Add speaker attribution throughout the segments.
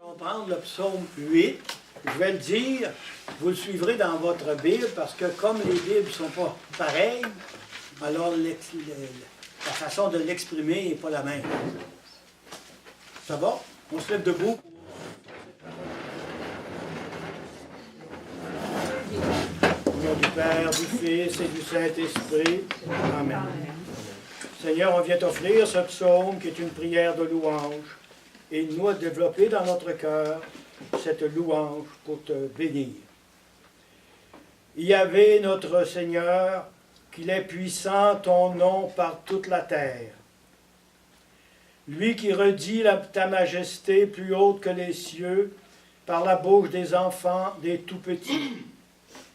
Speaker 1: On va prendre le psaume 8. Je vais le dire, vous le suivrez dans votre Bible, parce que comme les Bibles ne sont pas pareilles, alors la façon de l'exprimer n'est pas la même. Ça va? On se lève debout. Au nom du Père, du Fils et du Saint-Esprit. Amen. Seigneur, on vient t'offrir ce psaume qui est une prière de louange. Et nous développer dans notre cœur cette louange pour te bénir. Yahvé, notre Seigneur, qu'il est puissant ton nom par toute la terre. Lui qui redit ta majesté plus haute que les cieux par la bouche des enfants, des tout-petits.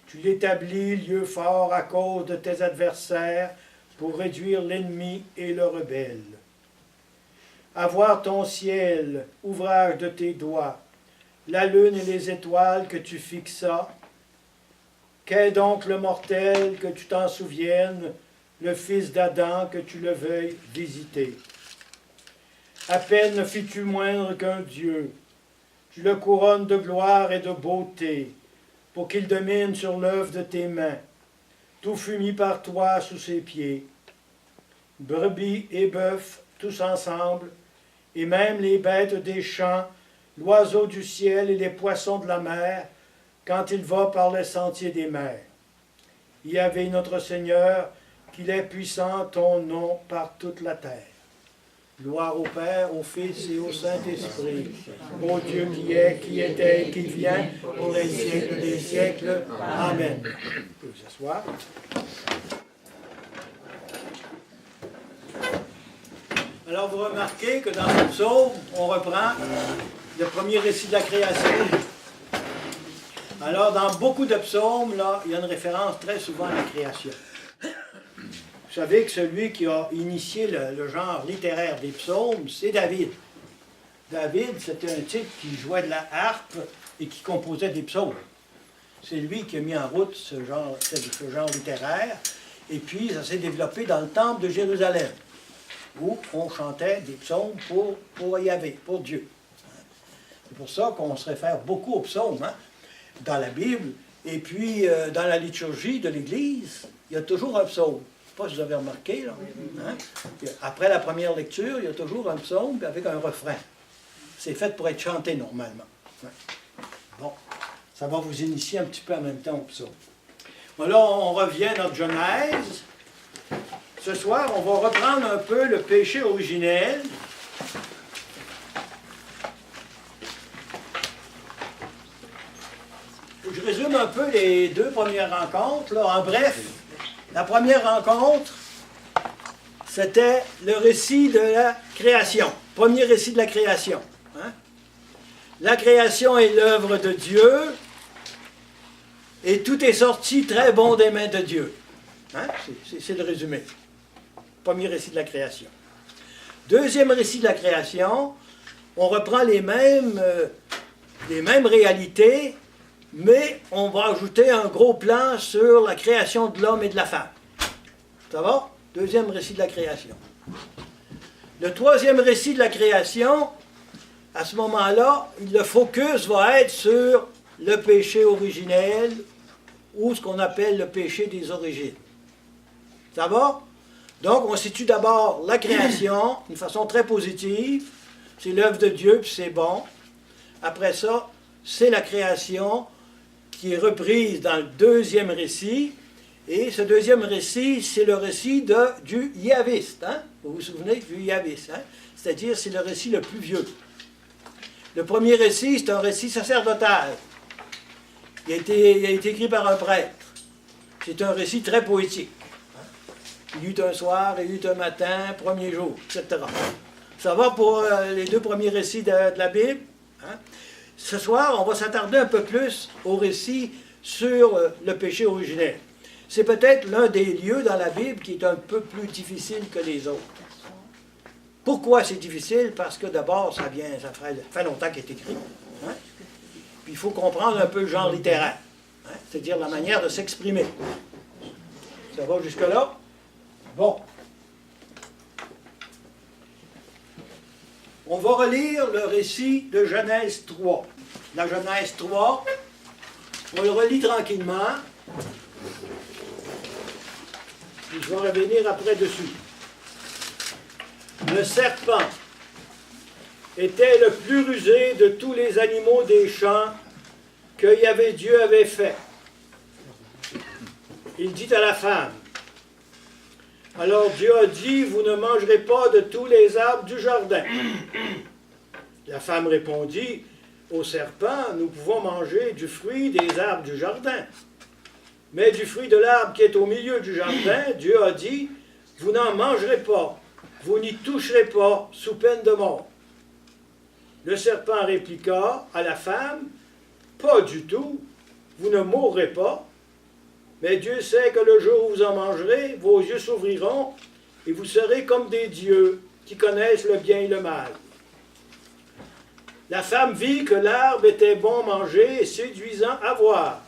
Speaker 1: Tu l'établis, lieu fort, à cause de tes adversaires, pour réduire l'ennemi et le rebelle. À voir ton ciel, ouvrage de tes doigts, la lune et les étoiles que tu fixas. Qu'est donc le mortel que tu t'en souviennes, le fils d'Adam que tu le veuilles visiter? À peine ne fis-tu moindre qu'un Dieu. Tu le couronnes de gloire et de beauté, pour qu'il domine sur l'œuvre de tes mains. Tout fut mis par toi sous ses pieds. Brebis et bœufs, tous ensemble, et même les bêtes des champs, l'oiseau du ciel et les poissons de la mer, quand il va par les sentiers des mers. Yahvé notre Seigneur, qu'il est puissant ton nom par toute la terre. Gloire au Père, au Fils et au Saint-Esprit, au Dieu qui est, qui était, qui vient, pour les siècles des siècles. Amen. Vous pouvez vous asseoir. Alors vous remarquez que dans ce psaume, on reprend le premier récit de la création. Alors dans beaucoup de psaumes, là, il y a une référence très souvent à la création. Vous savez que celui qui a initié le genre littéraire des psaumes, c'est David. David, c'était un type qui jouait de la harpe et qui composait des psaumes. C'est lui qui a mis en route ce genre littéraire. Et puis ça s'est développé dans le temple de Jérusalem, où on chantait des psaumes pour Yahvé, pour Dieu. C'est pour ça qu'on se réfère beaucoup aux psaumes, hein, dans la Bible. Et puis, dans la liturgie de l'Église, il y a toujours un psaume. Je ne sais pas si vous avez remarqué, là. Hein? Après la première lecture, il y a toujours un psaume avec un refrain. C'est fait pour être chanté normalement. Ouais. Bon, ça va vous initier un petit peu en même temps au psaume. Bon, là, on revient à notre Genèse. Ce soir, on va reprendre un peu le péché originel. Je résume un peu les deux premières rencontres. Là. En bref, la première rencontre, c'était le récit de la création. Premier récit de la création. Hein? La création est l'œuvre de Dieu et tout est sorti très bon des mains de Dieu. Hein? C'est le résumé. Premier récit de la création. Deuxième récit de la création, on reprend les mêmes réalités, mais on va ajouter un gros plan sur la création de l'homme et de la femme. Ça va? Deuxième récit de la création. Le troisième récit de la création, à ce moment-là, le focus va être sur le péché originel, ou ce qu'on appelle le péché des origines. Ça va? Donc, on situe d'abord la création d'une façon très positive. C'est l'œuvre de Dieu, puis c'est bon. Après ça, c'est la création qui est reprise dans le deuxième récit. Et ce deuxième récit, c'est le récit du Yahviste. Hein? Vous vous souvenez du Yahviste. Hein? C'est-à-dire, c'est le récit le plus vieux. Le premier récit, c'est un récit sacerdotal. Il a été écrit par un prêtre. C'est un récit très poétique. Il y eut un soir, il y eut un matin, premier jour, etc. Ça va pour les deux premiers récits de la Bible. Hein? Ce soir, on va s'attarder un peu plus au récit sur le péché originel. C'est peut-être l'un des lieux dans la Bible qui est un peu plus difficile que les autres. Pourquoi c'est difficile? Parce que d'abord, ça fait longtemps qu'il est écrit. Hein? Puis il faut comprendre un peu le genre littéraire, hein? C'est-à-dire la manière de s'exprimer. Ça va jusque-là? Bon. On va relire le récit de Genèse 3. La Genèse 3, on le relit tranquillement. Puis je vais revenir après dessus. Le serpent était le plus rusé de tous les animaux des champs que Dieu avait fait. Il dit à la femme, alors Dieu a dit, vous ne mangerez pas de tous les arbres du jardin. La femme répondit au serpent, nous pouvons manger du fruit des arbres du jardin. Mais du fruit de l'arbre qui est au milieu du jardin, Dieu a dit, vous n'en mangerez pas, vous n'y toucherez pas, sous peine de mort. Le serpent répliqua à la femme, pas du tout, vous ne mourrez pas, mais Dieu sait que le jour où vous en mangerez, vos yeux s'ouvriront et vous serez comme des dieux qui connaissent le bien et le mal. La femme vit que l'arbre était bon à manger et séduisant à voir,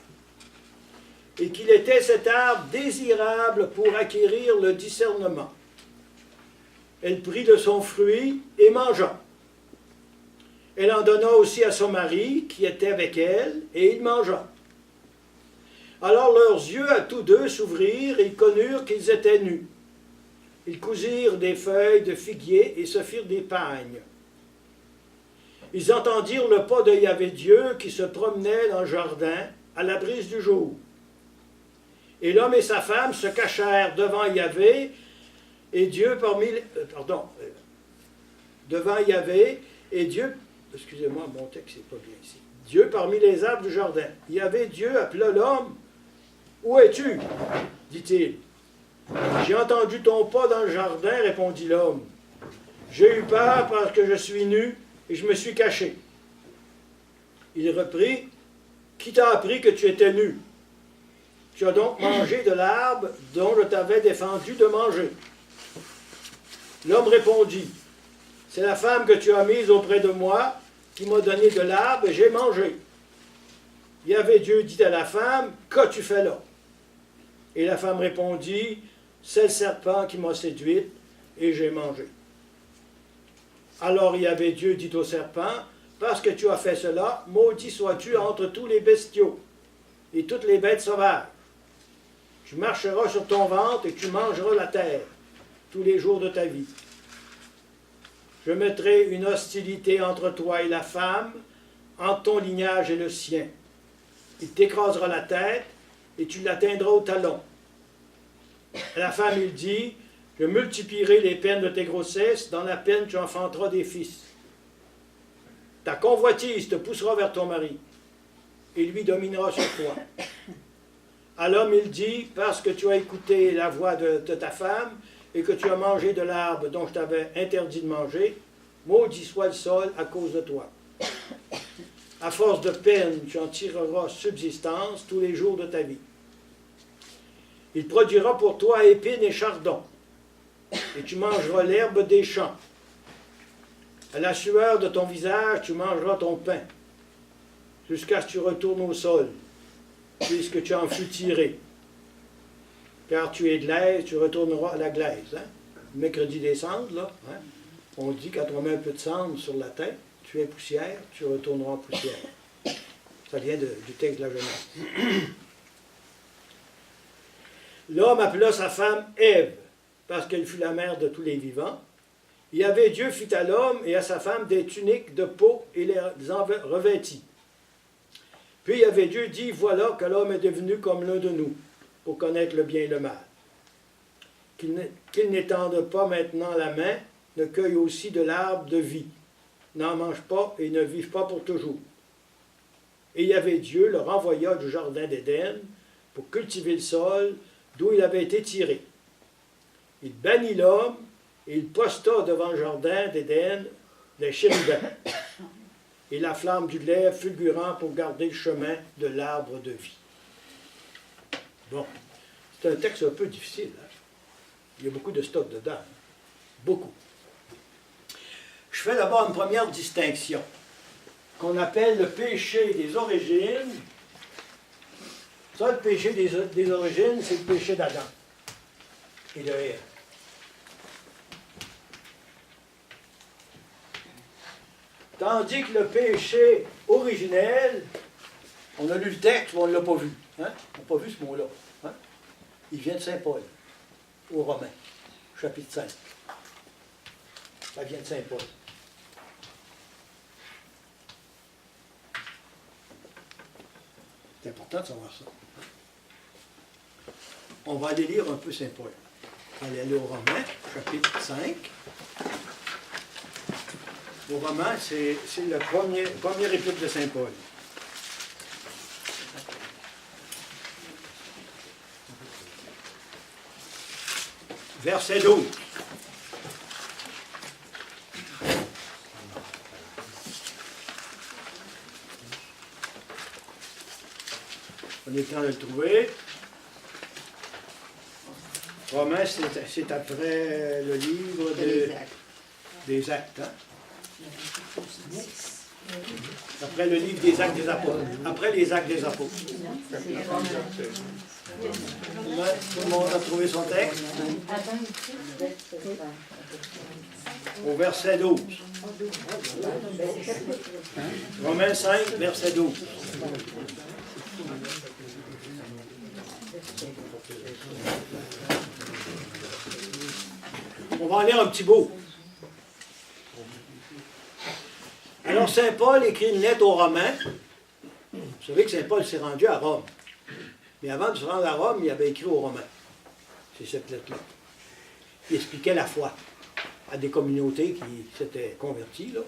Speaker 1: et qu'il était cet arbre désirable pour acquérir le discernement. Elle prit de son fruit et mangea. Elle en donna aussi à son mari qui était avec elle, et il mangea. Alors leurs yeux à tous deux s'ouvrirent et ils connurent qu'ils étaient nus. Ils cousirent des feuilles de figuier et se firent des pagnes. Ils entendirent le pas de Yahvé Dieu qui se promenait dans le jardin à la brise du jour. Et l'homme et sa femme se cachèrent devant Yahvé, et Dieu devant Yahvé, et Dieu, excusez-moi, mon texte n'est pas bien ici. Dieu parmi les arbres du jardin. Yahvé Dieu appela l'homme. Où es-tu? Dit-il. J'ai entendu ton pas dans le jardin, répondit l'homme. J'ai eu peur parce que je suis nu et je me suis caché. Il reprit, qui t'a appris que tu étais nu? Tu as donc mangé de l'arbre dont je t'avais défendu de manger. L'homme répondit, c'est la femme que tu as mise auprès de moi qui m'a donné de l'arbre et j'ai mangé. Yahvé Dieu dit à la femme, qu'as-tu fait là? Et la femme répondit, c'est le serpent qui m'a séduite et j'ai mangé. Alors Yahvé Dieu dit au serpent, parce que tu as fait cela, maudit sois-tu entre tous les bestiaux et toutes les bêtes sauvages. Tu marcheras sur ton ventre et tu mangeras la terre tous les jours de ta vie. Je mettrai une hostilité entre toi et la femme, entre ton lignage et le sien. Il t'écrasera la tête et tu l'atteindras au talon. À la femme, il dit, je multiplierai les peines de tes grossesses, dans la peine tu enfanteras des fils. Ta convoitise te poussera vers ton mari, et lui dominera sur toi. À l'homme, il dit, parce que tu as écouté la voix de ta femme, et que tu as mangé de l'arbre dont je t'avais interdit de manger, maudit soit le sol à cause de toi. À force de peine, tu en tireras subsistance tous les jours de ta vie. Il produira pour toi épines et chardons, et tu mangeras l'herbe des champs. À la sueur de ton visage, tu mangeras ton pain, jusqu'à ce que tu retournes au sol, puisque tu en fus tiré. Car tu es de l'aise, tu retourneras à la glaise. Hein? Mercredi des cendres, là, hein? On dit quand on met un peu de cendre sur la tête, tu es poussière, tu retourneras en poussière. Ça vient du texte de la Genèse. L'homme appela sa femme Ève, parce qu'elle fut la mère de tous les vivants. Yahvé Dieu fit à l'homme et à sa femme des tuniques de peau et les en revêtit. Puis Yahvé Dieu dit, voilà que l'homme est devenu comme l'un de nous, pour connaître le bien et le mal. Qu'il n'étende pas maintenant la main, ne cueille aussi de l'arbre de vie, n'en mange pas et ne vive pas pour toujours. Et Yahvé Dieu le renvoya du jardin d'Éden pour cultiver le sol d'où il avait été tiré. Il bannit l'homme et il posta devant le jardin d'Éden les chérubins et la flamme du glaive fulgurant pour garder le chemin de l'arbre de vie. Bon, c'est un texte un peu difficile. Hein? Il y a beaucoup de stock dedans. Hein? Beaucoup. Je fais d'abord une première distinction qu'on appelle le péché des origines. Ça, le péché des origines, c'est le péché d'Adam et de Ève. Tandis que le péché originel, on a lu le texte, mais on ne l'a pas vu. Hein? On n'a pas vu ce mot-là. Hein? Il vient de Saint Paul, aux Romains, chapitre 5. Ça vient de Saint Paul. C'est important de savoir ça. On va aller lire un peu Saint Paul. On va aller aux Romains, chapitre 5. Aux Romains, c'est le premier épître de Saint Paul. Verset 12. On est en train de le trouver. Romains, c'est après le livre des Actes. Hein? Après le livre des Actes des Apôtres. Après les Actes des Apôtres. Tout le monde a trouvé son texte? Au verset 12. Romains 5, verset 12. On va en lire un petit bout. Alors, Saint Paul écrit une lettre aux Romains. Vous savez que Saint Paul s'est rendu à Rome. Mais avant de se rendre à Rome, il avait écrit aux Romains. C'est cette lettre-là. Il expliquait la foi à des communautés qui s'étaient converties, là,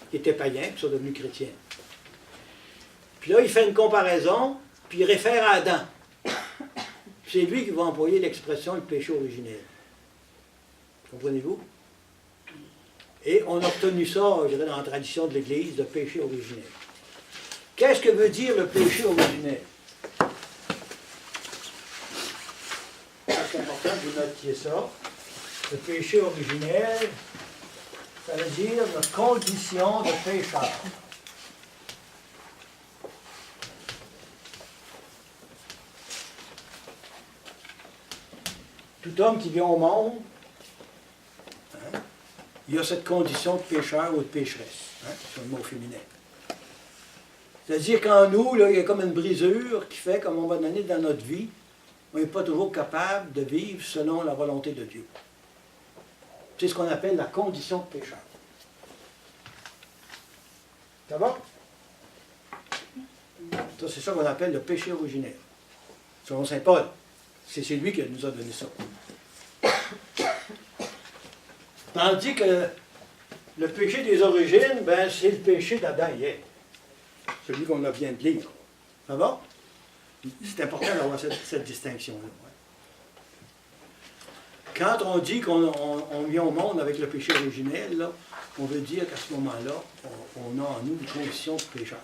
Speaker 1: qui étaient païens, qui sont devenus chrétiens. Puis là, il fait une comparaison, puis il réfère à Adam. C'est lui qui va employer l'expression « le péché originel ». Comprenez-vous? Et on a obtenu ça, je dirais, dans la tradition de l'Église, de péché originel. Qu'est-ce que veut dire le péché originel? C'est important que vous notiez ça. Le péché originel, ça veut dire notre condition de pécheur. Tout homme qui vient au monde, hein, il a cette condition de pécheur ou de pécheresse. Hein, c'est un mot féminin. C'est-à-dire qu'en nous, là, il y a comme une brisure qui fait, comme on va donner dans notre vie, on n'est pas toujours capable de vivre selon la volonté de Dieu. C'est ce qu'on appelle la condition de pécheur. Ça va? Ça, c'est ça qu'on appelle le péché originel. Selon Saint Paul. C'est lui qui nous a donné ça. Tandis que le péché des origines, ben, c'est le péché d'Adam et Ève. Celui qu'on vient de lire. Ça va? C'est important d'avoir cette distinction-là. Quand on dit qu'on vient au monde avec le péché originel, là, on veut dire qu'à ce moment-là, on a en nous une condition de pécheur,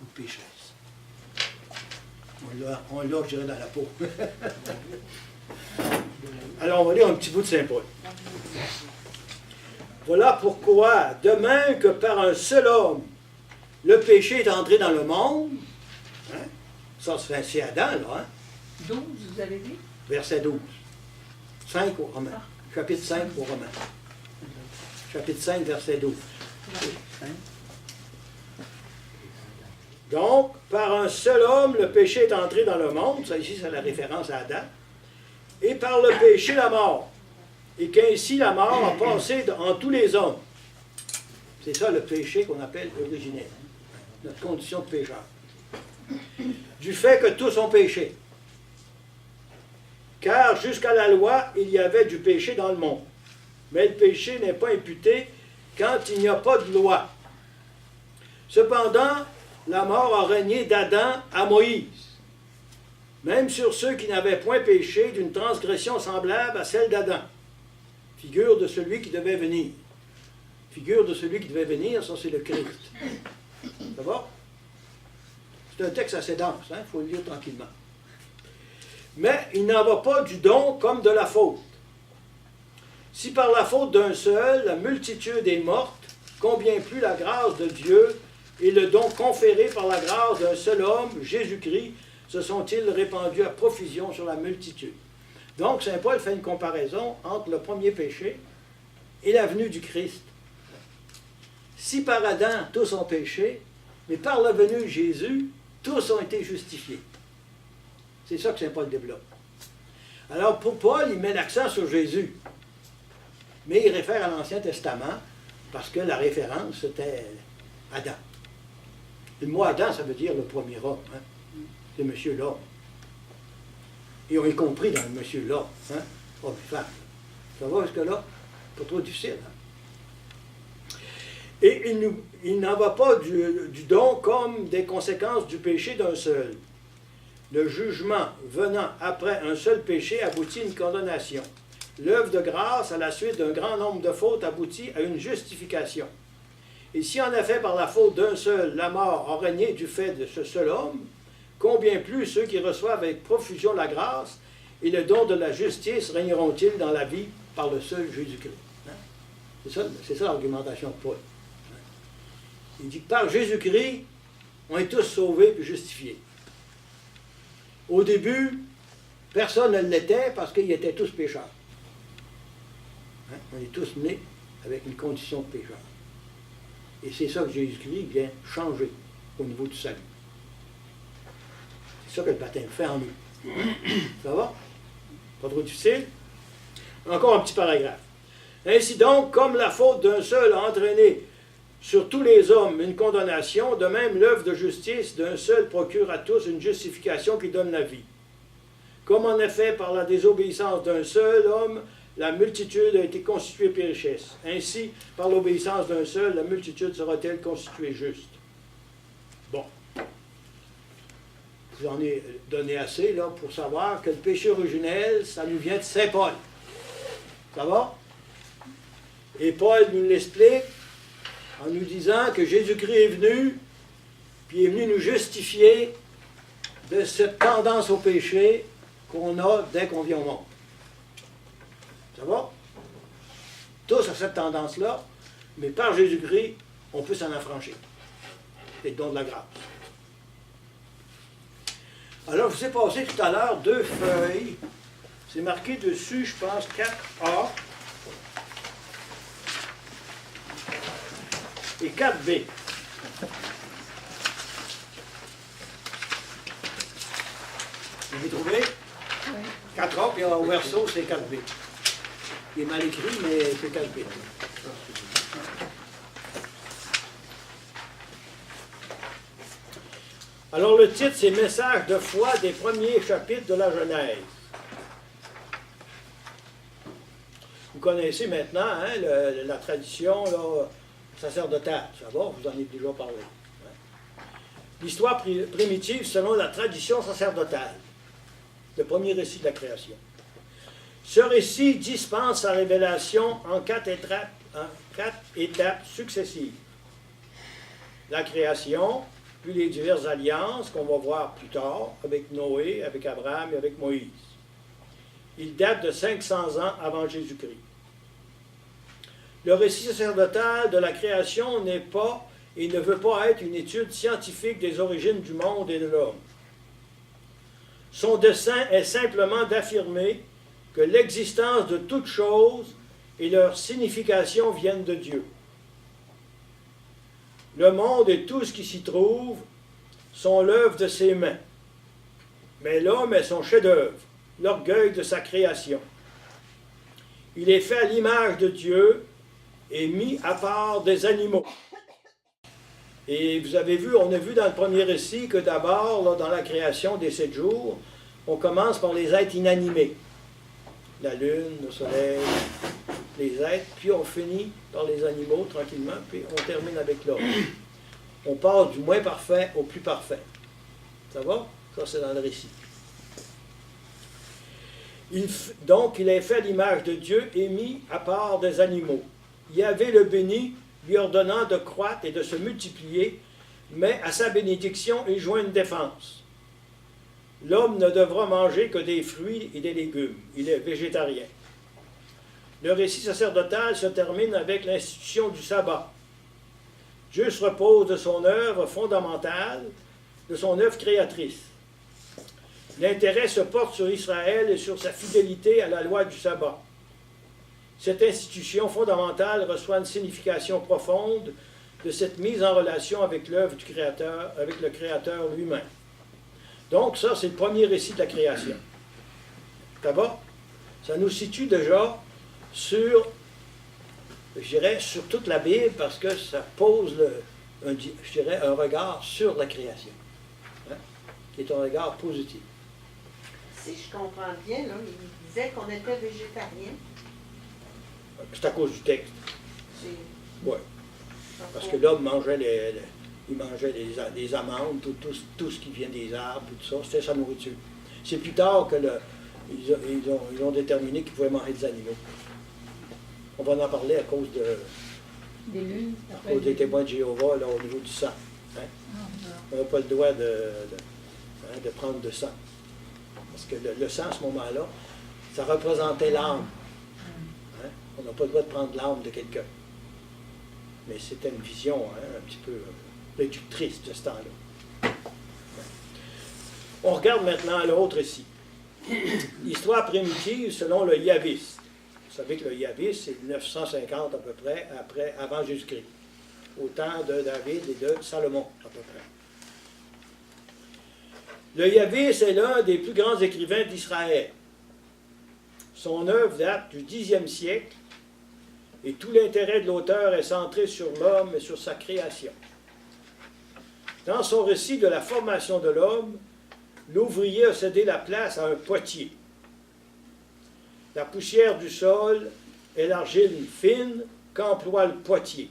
Speaker 1: ou de pécheresse. On l'a, je dirais, dans la peau. Alors, on va lire un petit bout de Saint Paul. Voilà pourquoi, de même que par un seul homme, le péché est entré dans le monde, hein? Ça, c'est Adam, là. Hein?
Speaker 2: 12, vous avez dit?
Speaker 1: Verset 12. 5 aux Romains. Chapitre 5 aux Romains. Chapitre 5, verset 12. Donc, par un seul homme, le péché est entré dans le monde. Ça, ici, c'est la référence à Adam. Et par le péché, la mort. Et qu'ainsi, la mort a passé en tous les hommes. C'est ça le péché qu'on appelle originel. Notre condition de pécheur. Du fait que tous ont péché. Car jusqu'à la loi, il y avait du péché dans le monde. Mais le péché n'est pas imputé quand il n'y a pas de loi. Cependant, la mort a régné d'Adam à Moïse, même sur ceux qui n'avaient point péché d'une transgression semblable à celle d'Adam. Figure de celui qui devait venir. Figure de celui qui devait venir, ça c'est le Christ. Ça va? C'est un texte assez dense, il faut le lire tranquillement. Mais il n'en va pas du don comme de la faute. Si par la faute d'un seul, la multitude est morte, combien plus la grâce de Dieu et le don conféré par la grâce d'un seul homme, Jésus-Christ, se sont-ils répandus à profusion sur la multitude. Donc, Saint Paul fait une comparaison entre le premier péché et la venue du Christ. si par Adam tous ont péché, mais par la venue de Jésus, tous ont été justifiés. C'est ça que Saint Paul développe. Alors pour Paul, il met l'accent sur Jésus, mais il réfère à l'Ancien Testament parce que la référence c'était Adam. Le mot Adam, ça veut dire le premier homme. Hein? C'est Monsieur l'homme. Et on est compris dans le Monsieur l'homme. Hein? Homme et femme. Ça va jusque-là? Pas trop difficile. Hein? Et il n'en va pas du don comme des conséquences du péché d'un seul. Le jugement venant après un seul péché aboutit à une condamnation. L'œuvre de grâce, à la suite d'un grand nombre de fautes, aboutit à une justification. Et si en effet par la faute d'un seul, la mort a régné du fait de ce seul homme, combien plus ceux qui reçoivent avec profusion la grâce et le don de la justice régneront-ils dans la vie par le seul Jésus-Christ. Hein? C'est ça l'argumentation de Paul. Hein? Il dit que par Jésus-Christ, on est tous sauvés et justifiés. Au début, personne ne l'était parce qu'ils étaient tous pécheurs. Hein? On est tous nés avec une condition de pécheur. Et c'est ça que Jésus-Christ vient changer au niveau du salut. C'est ça que le baptême fait en nous. Ça va? Pas trop difficile? Encore un petit paragraphe. Ainsi donc, comme la faute d'un seul a entraîné sur tous les hommes une condamnation, de même l'œuvre de justice d'un seul procure à tous une justification qui donne la vie. Comme en effet par la désobéissance d'un seul homme, la multitude a été constituée pécheresse. Ainsi, par l'obéissance d'un seul, la multitude sera-t-elle constituée juste? Bon. Je vous en ai donné assez là, pour savoir que le péché originel, ça nous vient de Saint Paul. Ça va? Et Paul nous l'explique en nous disant que Jésus-Christ est venu, puis il est venu nous justifier de cette tendance au péché qu'on a dès qu'on vient au monde. Ça va? Tous à cette tendance-là, mais par Jésus-Christ, on peut s'en affranchir. C'est le don de la grâce. Alors, je vous ai passé tout à l'heure 2 feuilles. C'est marqué dessus, je pense, 4A et 4B. Vous avez trouvé? Oui. 4A, puis au verso, c'est 4B. Il est mal écrit, mais c'est 4B. Alors, le titre, c'est « Message de foi des premiers chapitres de la Genèse ». Vous connaissez maintenant hein, la tradition là, sacerdotale. Ça va, vous en avez déjà parlé. Ouais. L'histoire primitive selon la tradition sacerdotale. Le premier récit de la création. Ce récit dispense sa révélation en 4 étapes successives. La création, puis les diverses alliances qu'on va voir plus tard avec Noé, avec Abraham et avec Moïse. Il date de 500 ans avant Jésus-Christ. Le récit sacerdotal de la création n'est pas et ne veut pas être une étude scientifique des origines du monde et de l'homme. Son dessein est simplement d'affirmer que l'existence de toutes choses et leur signification viennent de Dieu. Le monde et tout ce qui s'y trouve sont l'œuvre de ses mains. Mais l'homme est son chef-d'œuvre, l'orgueil de sa création. Il est fait à l'image de Dieu et mis à part des animaux. Et vous avez vu, on a vu dans le premier récit que d'abord, dans la création des 7 jours, on commence par les êtres inanimés. La lune, le soleil, les êtres, puis on finit par les animaux tranquillement, puis on termine avec l'homme. On passe du moins parfait au plus parfait. Ça va? Ça, c'est dans le récit. Donc, il est fait à l'image de Dieu et mis à part des animaux. Yahvé le bénit, lui ordonnant de croître et de se multiplier, mais à sa bénédiction, il joint une défense. L'homme ne devra manger que des fruits et des légumes. Il est végétarien. Le récit sacerdotal se termine avec l'institution du sabbat. Dieu se repose de son œuvre fondamentale, de son œuvre créatrice. L'intérêt se porte sur Israël et sur sa fidélité à la loi du sabbat. Cette institution fondamentale reçoit une signification profonde de cette mise en relation avec l'œuvre du Créateur, avec le Créateur lui-même. Donc ça, c'est le premier récit de la création. D'abord, ça nous situe déjà sur, je dirais, sur toute la Bible, parce que ça pose, je dirais, un regard sur la création, hein, qui est un regard positif.
Speaker 3: Si je comprends bien, là, il disait qu'on était végétarien.
Speaker 1: C'est à cause du texte. Oui. Parce que
Speaker 3: là,
Speaker 1: l'homme mangeait il mangeait des amandes, tout ce qui vient des arbres, tout ça, c'était sa nourriture. C'est plus tard que ils ont déterminé qu'ils pouvaient manger des animaux. On va en parler à cause des témoins de Jéhovah, là, au niveau du sang. Hein? On n'a pas le droit de prendre de sang. Parce que le sang, à ce moment-là, ça représentait l'âme. Hein? On n'a pas le droit de prendre l'âme de quelqu'un. Mais c'était une vision, hein, un petit peu réductrice de ce temps-là. On regarde maintenant l'autre récit. L'histoire primitive selon le Yavis. Vous savez que le Yavis, c'est 950 à peu près avant Jésus-Christ, au temps de David et de Salomon à peu près. Le Yavis est l'un des plus grands écrivains d'Israël. Son œuvre date du 10e siècle et tout l'intérêt de l'auteur est centré sur l'homme et sur sa création. Dans son récit de la formation de l'homme, l'ouvrier a cédé la place à un potier. La poussière du sol est l'argile fine qu'emploie le potier.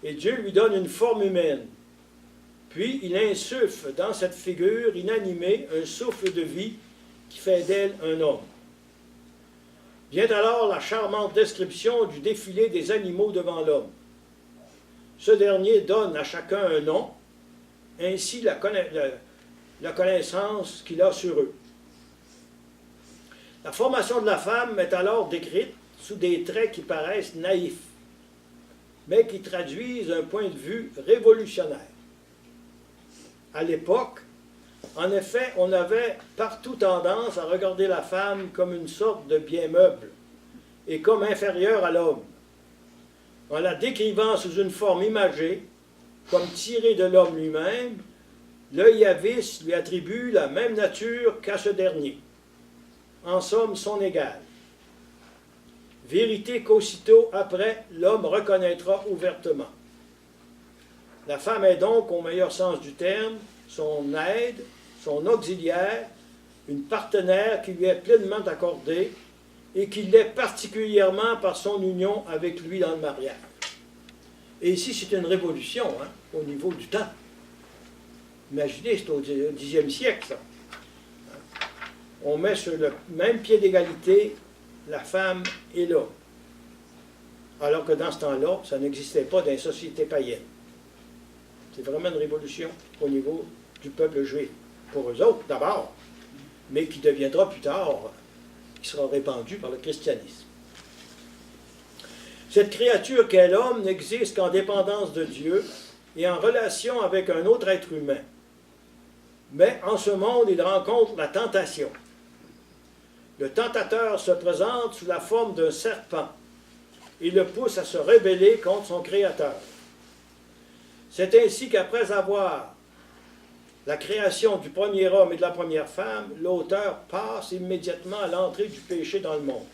Speaker 1: Et Dieu lui donne une forme humaine. Puis il insuffle dans cette figure inanimée un souffle de vie qui fait d'elle un homme. Vient alors la charmante description du défilé des animaux devant l'homme. Ce dernier donne à chacun un nom, ainsi la connaissance qu'il a sur eux. La formation de la femme est alors décrite sous des traits qui paraissent naïfs, mais qui traduisent un point de vue révolutionnaire. À l'époque, en effet, on avait partout tendance à regarder la femme comme une sorte de bien meuble et comme inférieure à l'homme. En la décrivant sous une forme imagée, comme tirée de l'homme lui-même, le Yavis lui attribue la même nature qu'à ce dernier. En somme, son égal. Vérité qu'aussitôt après, l'homme reconnaîtra ouvertement. La femme est donc, au meilleur sens du terme, son aide, son auxiliaire, une partenaire qui lui est pleinement accordée et qui l'est particulièrement par son union avec lui dans le mariage. Et ici, c'est une révolution, hein, au niveau du temps. Imaginez, c'est au 10e siècle, ça. On met sur le même pied d'égalité la femme et l'homme. Alors que dans ce temps-là, ça n'existait pas dans les sociétés païennes. C'est vraiment une révolution au niveau du peuple juif. Pour eux autres, d'abord, mais qui deviendra plus tard, qui sera répandue par le christianisme. Cette créature qu'est l'homme n'existe qu'en dépendance de Dieu et en relation avec un autre être humain. Mais en ce monde, il rencontre la tentation. Le tentateur se présente sous la forme d'un serpent et le pousse à se rebeller contre son Créateur. C'est ainsi qu'après avoir la création du premier homme et de la première femme, l'auteur passe immédiatement à l'entrée du péché dans le monde.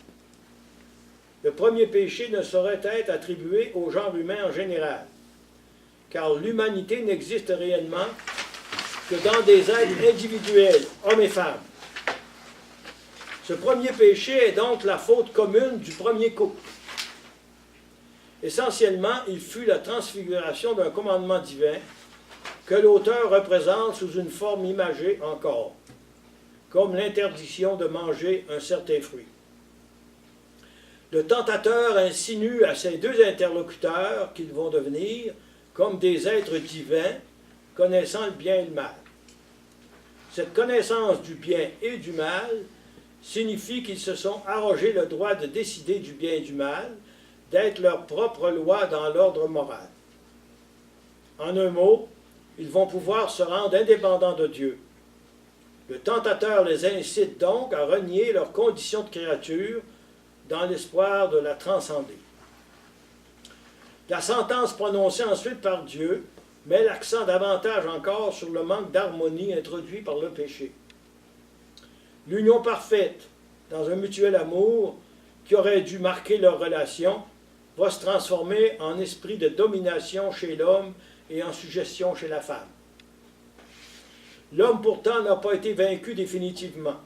Speaker 1: Le premier péché ne saurait être attribué au genre humain en général, car l'humanité n'existe réellement que dans des êtres individuels, hommes et femmes. Ce premier péché est donc la faute commune du premier couple. Essentiellement, il fut la transfiguration d'un commandement divin que l'auteur représente sous une forme imagée encore, comme l'interdiction de manger un certain fruit. Le tentateur insinue à ses deux interlocuteurs qu'ils vont devenir comme des êtres divins connaissant le bien et le mal. Cette connaissance du bien et du mal signifie qu'ils se sont arrogés le droit de décider du bien et du mal, d'être leur propre loi dans l'ordre moral. En un mot, ils vont pouvoir se rendre indépendants de Dieu. Le tentateur les incite donc à renier leur condition de créature dans l'espoir de la transcender. La sentence prononcée ensuite par Dieu met l'accent davantage encore sur le manque d'harmonie introduit par le péché. L'union parfaite, dans un mutuel amour qui aurait dû marquer leur relation, va se transformer en esprit de domination chez l'homme et en suggestion chez la femme. L'homme pourtant n'a pas été vaincu définitivement.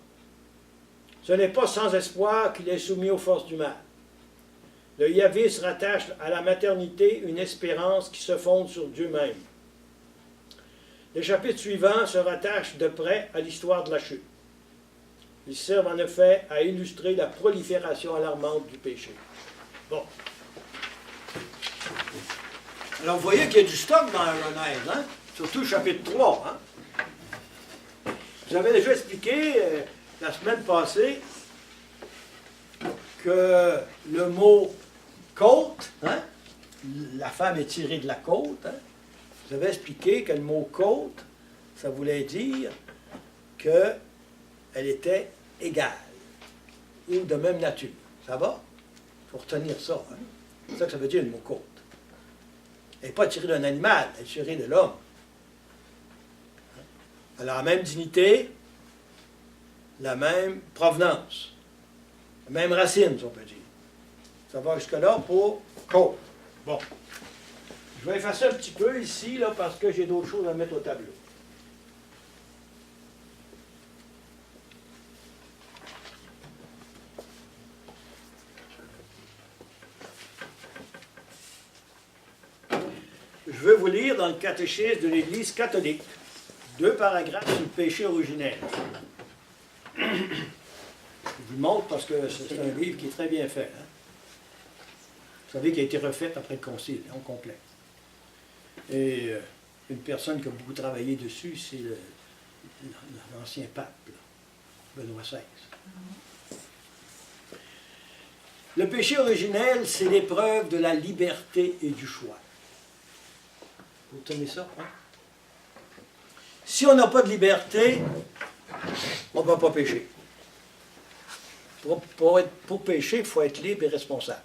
Speaker 1: Ce n'est pas sans espoir qu'il est soumis aux forces du mal. Le yavisme rattache à la maternité une espérance qui se fonde sur Dieu même. Les chapitres suivants se rattachent de près à l'histoire de la chute. Ils servent en effet à illustrer la prolifération alarmante du péché. Bon. Alors vous voyez qu'il y a du stock dans la Genèse, hein? Surtout le chapitre 3. Hein? J'avais déjà expliqué la semaine passée que le mot côte, hein? La femme est tirée de la côte. Hein? Je vous avais expliqué que le mot côte, ça voulait dire qu'elle était égale ou de même nature. Ça va? Il faut retenir ça. Hein? C'est ça que ça veut dire le mot côte. Elle n'est pas tirée d'un animal, elle est tirée de l'homme. Elle a la même dignité, la même provenance, la même racine, si on peut dire. Ça va jusque-là pour côte. Bon. Je vais effacer un petit peu ici, là, parce que j'ai d'autres choses à mettre au tableau. Je vais vous lire dans le catéchisme de l'Église catholique 2 paragraphes sur le péché originel. Je vous le montre parce que c'est un livre qui est très bien fait. Hein? Vous savez qu'il a été refait après le concile, en complet. Et une personne qui a beaucoup travaillé dessus, c'est l'ancien pape, là, Benoît XVI. Le péché originel, c'est l'épreuve de la liberté et du choix. Vous tenez ça, hein? Si on n'a pas de liberté, on ne va pas pécher. Pour pécher, il faut être libre et responsable.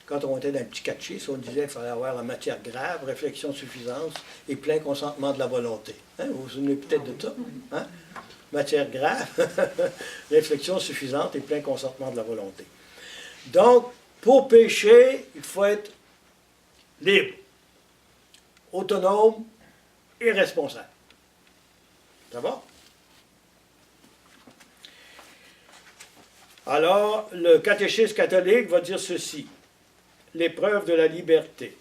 Speaker 1: Quand on était dans un petit catéchisme, on disait qu'il fallait avoir la matière grave, réflexion suffisante et plein consentement de la volonté. Hein? Vous vous souvenez peut-être de ça? Hein? Matière grave, réflexion suffisante et plein consentement de la volonté. Donc, pour pécher, il faut être libre, autonome et responsable. Ça va? Alors, le catéchisme catholique va dire ceci. L'épreuve de la liberté.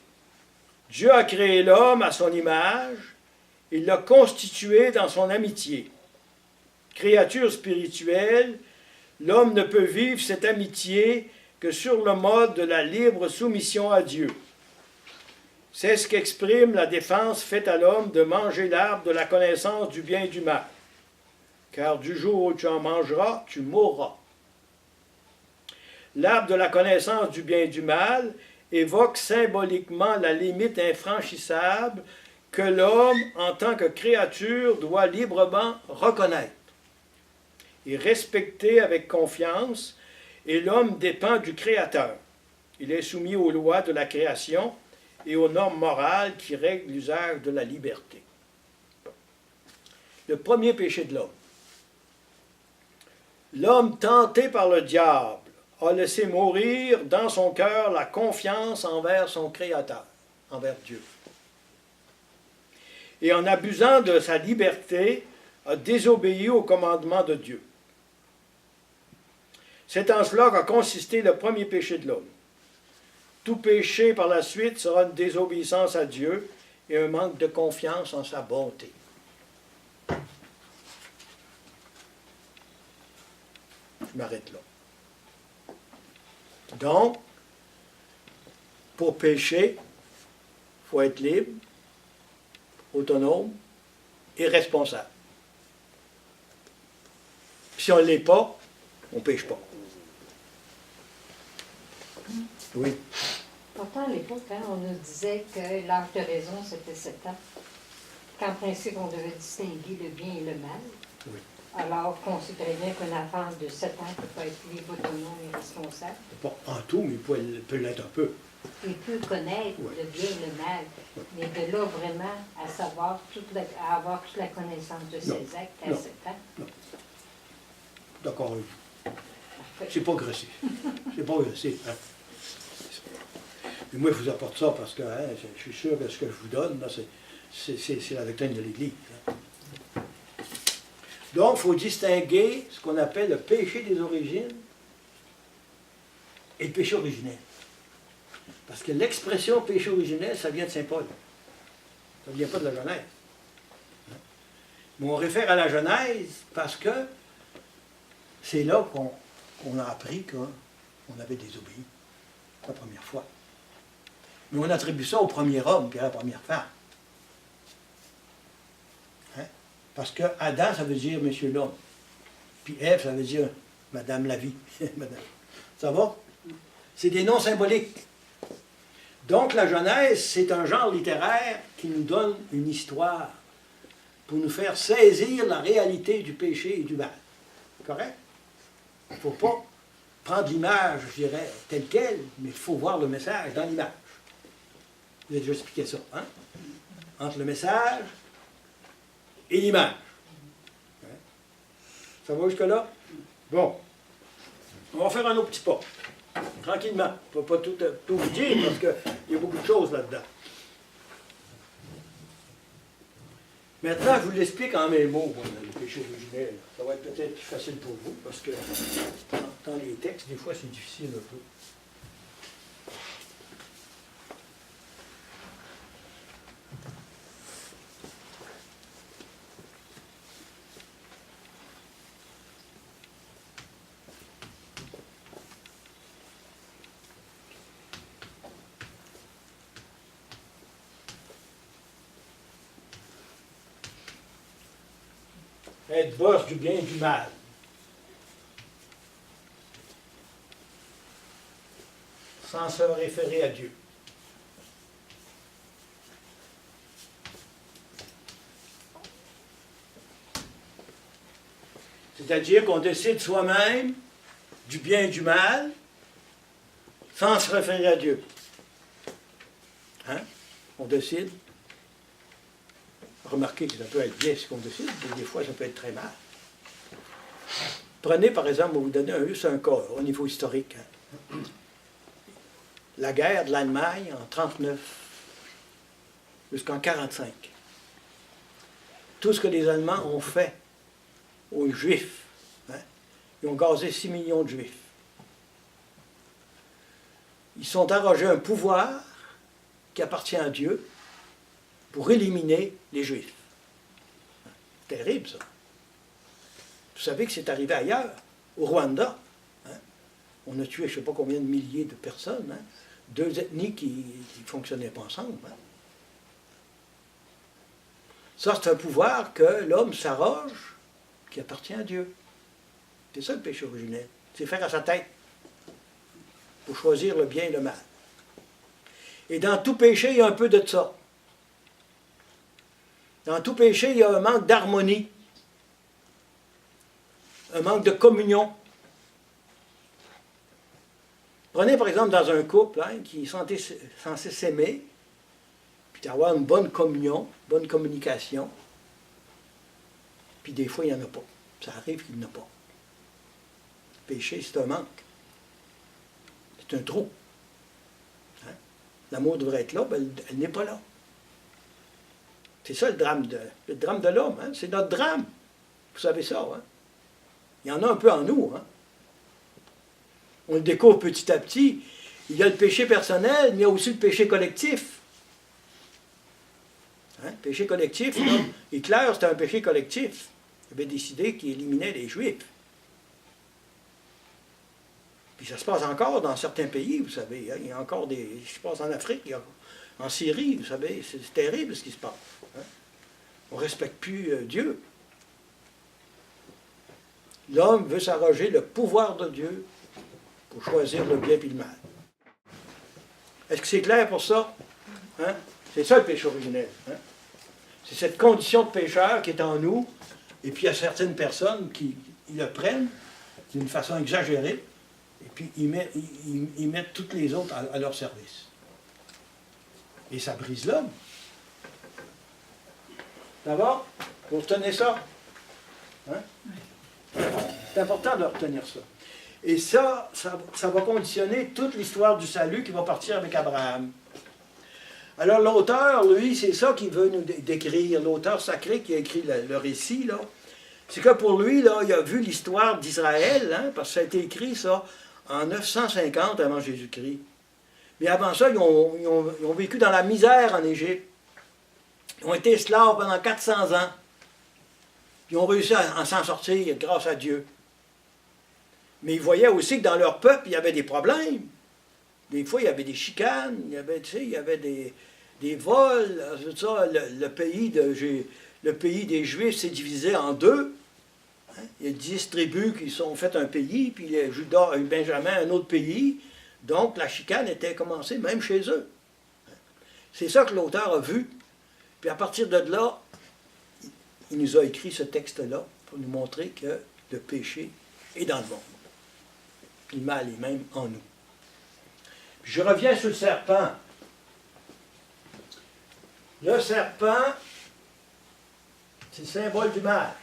Speaker 1: Dieu a créé l'homme à son image, il l'a constitué dans son amitié. Créature spirituelle, l'homme ne peut vivre cette amitié que sur le mode de la libre soumission à Dieu. C'est ce qu'exprime la défense faite à l'homme de manger l'arbre de la connaissance du bien et du mal. Car du jour où tu en mangeras, tu mourras. L'arbre de la connaissance du bien et du mal évoque symboliquement la limite infranchissable que l'homme, en tant que créature, doit librement reconnaître et respecter avec confiance, et l'homme dépend du Créateur. Il est soumis aux lois de la création et aux normes morales qui règlent l'usage de la liberté. Le premier péché de l'homme. L'homme tenté par le diable a laissé mourir dans son cœur la confiance envers son Créateur, envers Dieu. Et en abusant de sa liberté, a désobéi au commandement de Dieu. C'est en cela qu'a consisté le premier péché de l'homme. Tout péché par la suite sera une désobéissance à Dieu et un manque de confiance en sa bonté. Je m'arrête là. Donc, pour pécher, il faut être libre, autonome et responsable. Puis si on ne l'est pas, on ne péche pas. Oui.
Speaker 4: Pourtant, à l'époque, hein, on nous disait que l'âge de raison, c'était 7 ans. Qu'en principe, on devait distinguer le bien et le mal.
Speaker 1: Oui.
Speaker 4: Alors qu'on sait très bien qu'un enfant de 7 ans ne peut pas être libre, autonome et responsable.
Speaker 1: Pas en tout, mais il peut l'être un peu.
Speaker 4: il peut connaître
Speaker 1: Ouais.
Speaker 4: le bien et le mal, mais de là vraiment à savoir, à avoir toute la connaissance de
Speaker 1: Non.
Speaker 4: ses actes à
Speaker 1: Non.
Speaker 4: 7 ans.
Speaker 1: D'accord avec vous.
Speaker 4: Parfait.
Speaker 1: C'est pas agressif. C'est pas agressif. Hein. Mais moi, je vous apporte ça parce que hein, je suis sûr que ce que je vous donne, là, c'est la doctrine de l'Église. Hein. Donc, il faut distinguer ce qu'on appelle le péché des origines et le péché originel. Parce que l'expression péché originel, ça vient de Saint Paul. Ça ne vient pas de la Genèse. Hein. Mais on réfère à la Genèse parce que c'est là qu'on a appris qu'on avait désobéi la première fois. Mais on attribue ça au premier homme puis à la première femme. Hein? Parce que Adam, ça veut dire monsieur l'homme. Puis Ève, ça veut dire madame la vie. Madame. Ça va? C'est des noms symboliques. Donc la Genèse, c'est un genre littéraire qui nous donne une histoire pour nous faire saisir la réalité du péché et du mal. Correct? Il ne faut pas prendre l'image, je dirais, telle quelle, mais il faut voir le message dans l'image. Vous avez déjà expliqué ça, hein? Entre le message et l'image. Hein? Ça va jusque-là? Bon. On va faire un autre petit pas. Tranquillement. On ne va pas tout vous dire parce qu'il y a beaucoup de choses là-dedans. Maintenant, je vous l'explique en mes mots, le péché originel. Ça va être peut-être plus facile pour vous, parce que dans les textes, des fois, c'est difficile un peu. Être boss du bien et du mal. Sans se référer à Dieu. C'est-à-dire qu'on décide soi-même du bien et du mal sans se référer à Dieu. Hein? On décide. Remarquez que ça peut être bien ce qu'on décide, mais des fois ça peut être très mal. Prenez par exemple, on va vous donner juste un cas au niveau historique. Hein. La guerre de l'Allemagne en 1939 jusqu'en 1945. Tout ce que les Allemands ont fait aux Juifs. Hein. Ils ont gazé 6 millions de Juifs. Ils sont arrogés un pouvoir qui appartient à Dieu pour éliminer les Juifs. C'est terrible, ça. Vous savez que c'est arrivé ailleurs, au Rwanda. Hein? On a tué je ne sais pas combien de milliers de personnes. Hein? Deux ethnies qui ne fonctionnaient pas ensemble. Hein? Ça, c'est un pouvoir que l'homme s'arroge, qui appartient à Dieu. C'est ça le péché originel. C'est faire à sa tête pour choisir le bien et le mal. Et dans tout péché, il y a un peu de ça. Dans tout péché, il y a un manque d'harmonie, un manque de communion. Prenez par exemple dans un couple hein, qui est censé s'aimer, puis avoir une bonne communion, bonne communication, puis des fois, il n'y en a pas. Ça arrive qu'il n'y en a pas. Le péché, c'est un manque. C'est un trou. Hein? L'amour devrait être là, ben, elle n'est pas là. C'est ça le drame de l'homme, hein? C'est notre drame. Vous savez ça, hein? Il y en a un peu en nous, hein? On le découvre petit à petit. Il y a le péché personnel, mais il y a aussi le péché collectif. Hein? Le péché collectif, là, Hitler, c'était un péché collectif. Il avait décidé qu'il éliminait les Juifs. Puis ça se passe encore dans certains pays, vous savez. Hein? Il y a encore des... Ça se passe en Afrique, en Syrie, vous savez. C'est terrible ce qui se passe. Hein? On ne respecte plus Dieu. L'homme veut s'arroger le pouvoir de Dieu pour choisir le bien et le mal. Est-ce que c'est clair pour ça? Hein? C'est ça le péché originel. Hein? C'est cette condition de pécheur qui est en nous, et puis il y a certaines personnes qui le prennent d'une façon exagérée, et puis ils mettent toutes les autres à leur service. Et ça brise l'homme. D'abord, vous retenez ça? Hein? C'est important de retenir ça. Et ça va conditionner toute l'histoire du salut qui va partir avec Abraham. Alors l'auteur, lui, c'est ça qu'il veut nous décrire. L'auteur sacré qui a écrit le récit, là, c'est que pour lui, là, il a vu l'histoire d'Israël, hein, parce que ça a été écrit, ça, en 950 avant Jésus-Christ. Mais avant ça, ils ont vécu dans la misère en Égypte. Ils ont été esclaves pendant 400 ans. Puis ils ont réussi à s'en sortir grâce à Dieu. Mais ils voyaient aussi que dans leur peuple, il y avait des problèmes. Des fois, il y avait des chicanes, il y avait des vols. Ça, le pays des Juifs s'est divisé en deux. Hein? Il y a 10 tribus qui sont fait un pays, puis Judas et Benjamin un autre pays. Donc, la chicane était commencée même chez eux. C'est ça que l'auteur a vu. Puis à partir de là, il nous a écrit ce texte-là pour nous montrer que le péché est dans le monde. Puis le mal est même en nous. Puis je reviens sur le serpent. Le serpent, c'est le symbole du mal.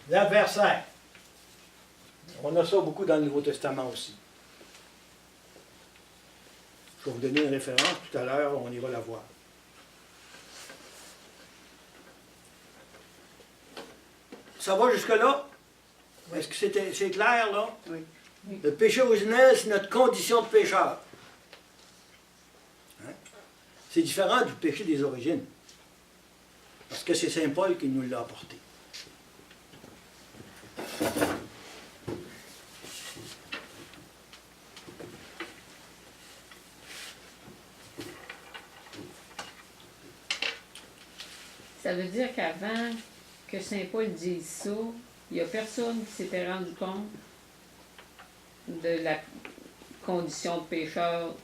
Speaker 1: L'adversaire. On a ça beaucoup dans le Nouveau Testament aussi. Je vais vous donner une référence tout à l'heure, on ira la voir. Ça va jusque-là? Oui. Est-ce que c'est clair, là?
Speaker 2: Oui.
Speaker 1: Oui. Le péché originel, c'est notre condition de pécheur. Hein? C'est différent du péché des origines. Parce que c'est Saint Paul qui nous l'a apporté.
Speaker 2: Ça veut dire qu'avant que Saint Paul dise ça, il n'y a personne qui s'était rendu compte de la condition de pécheur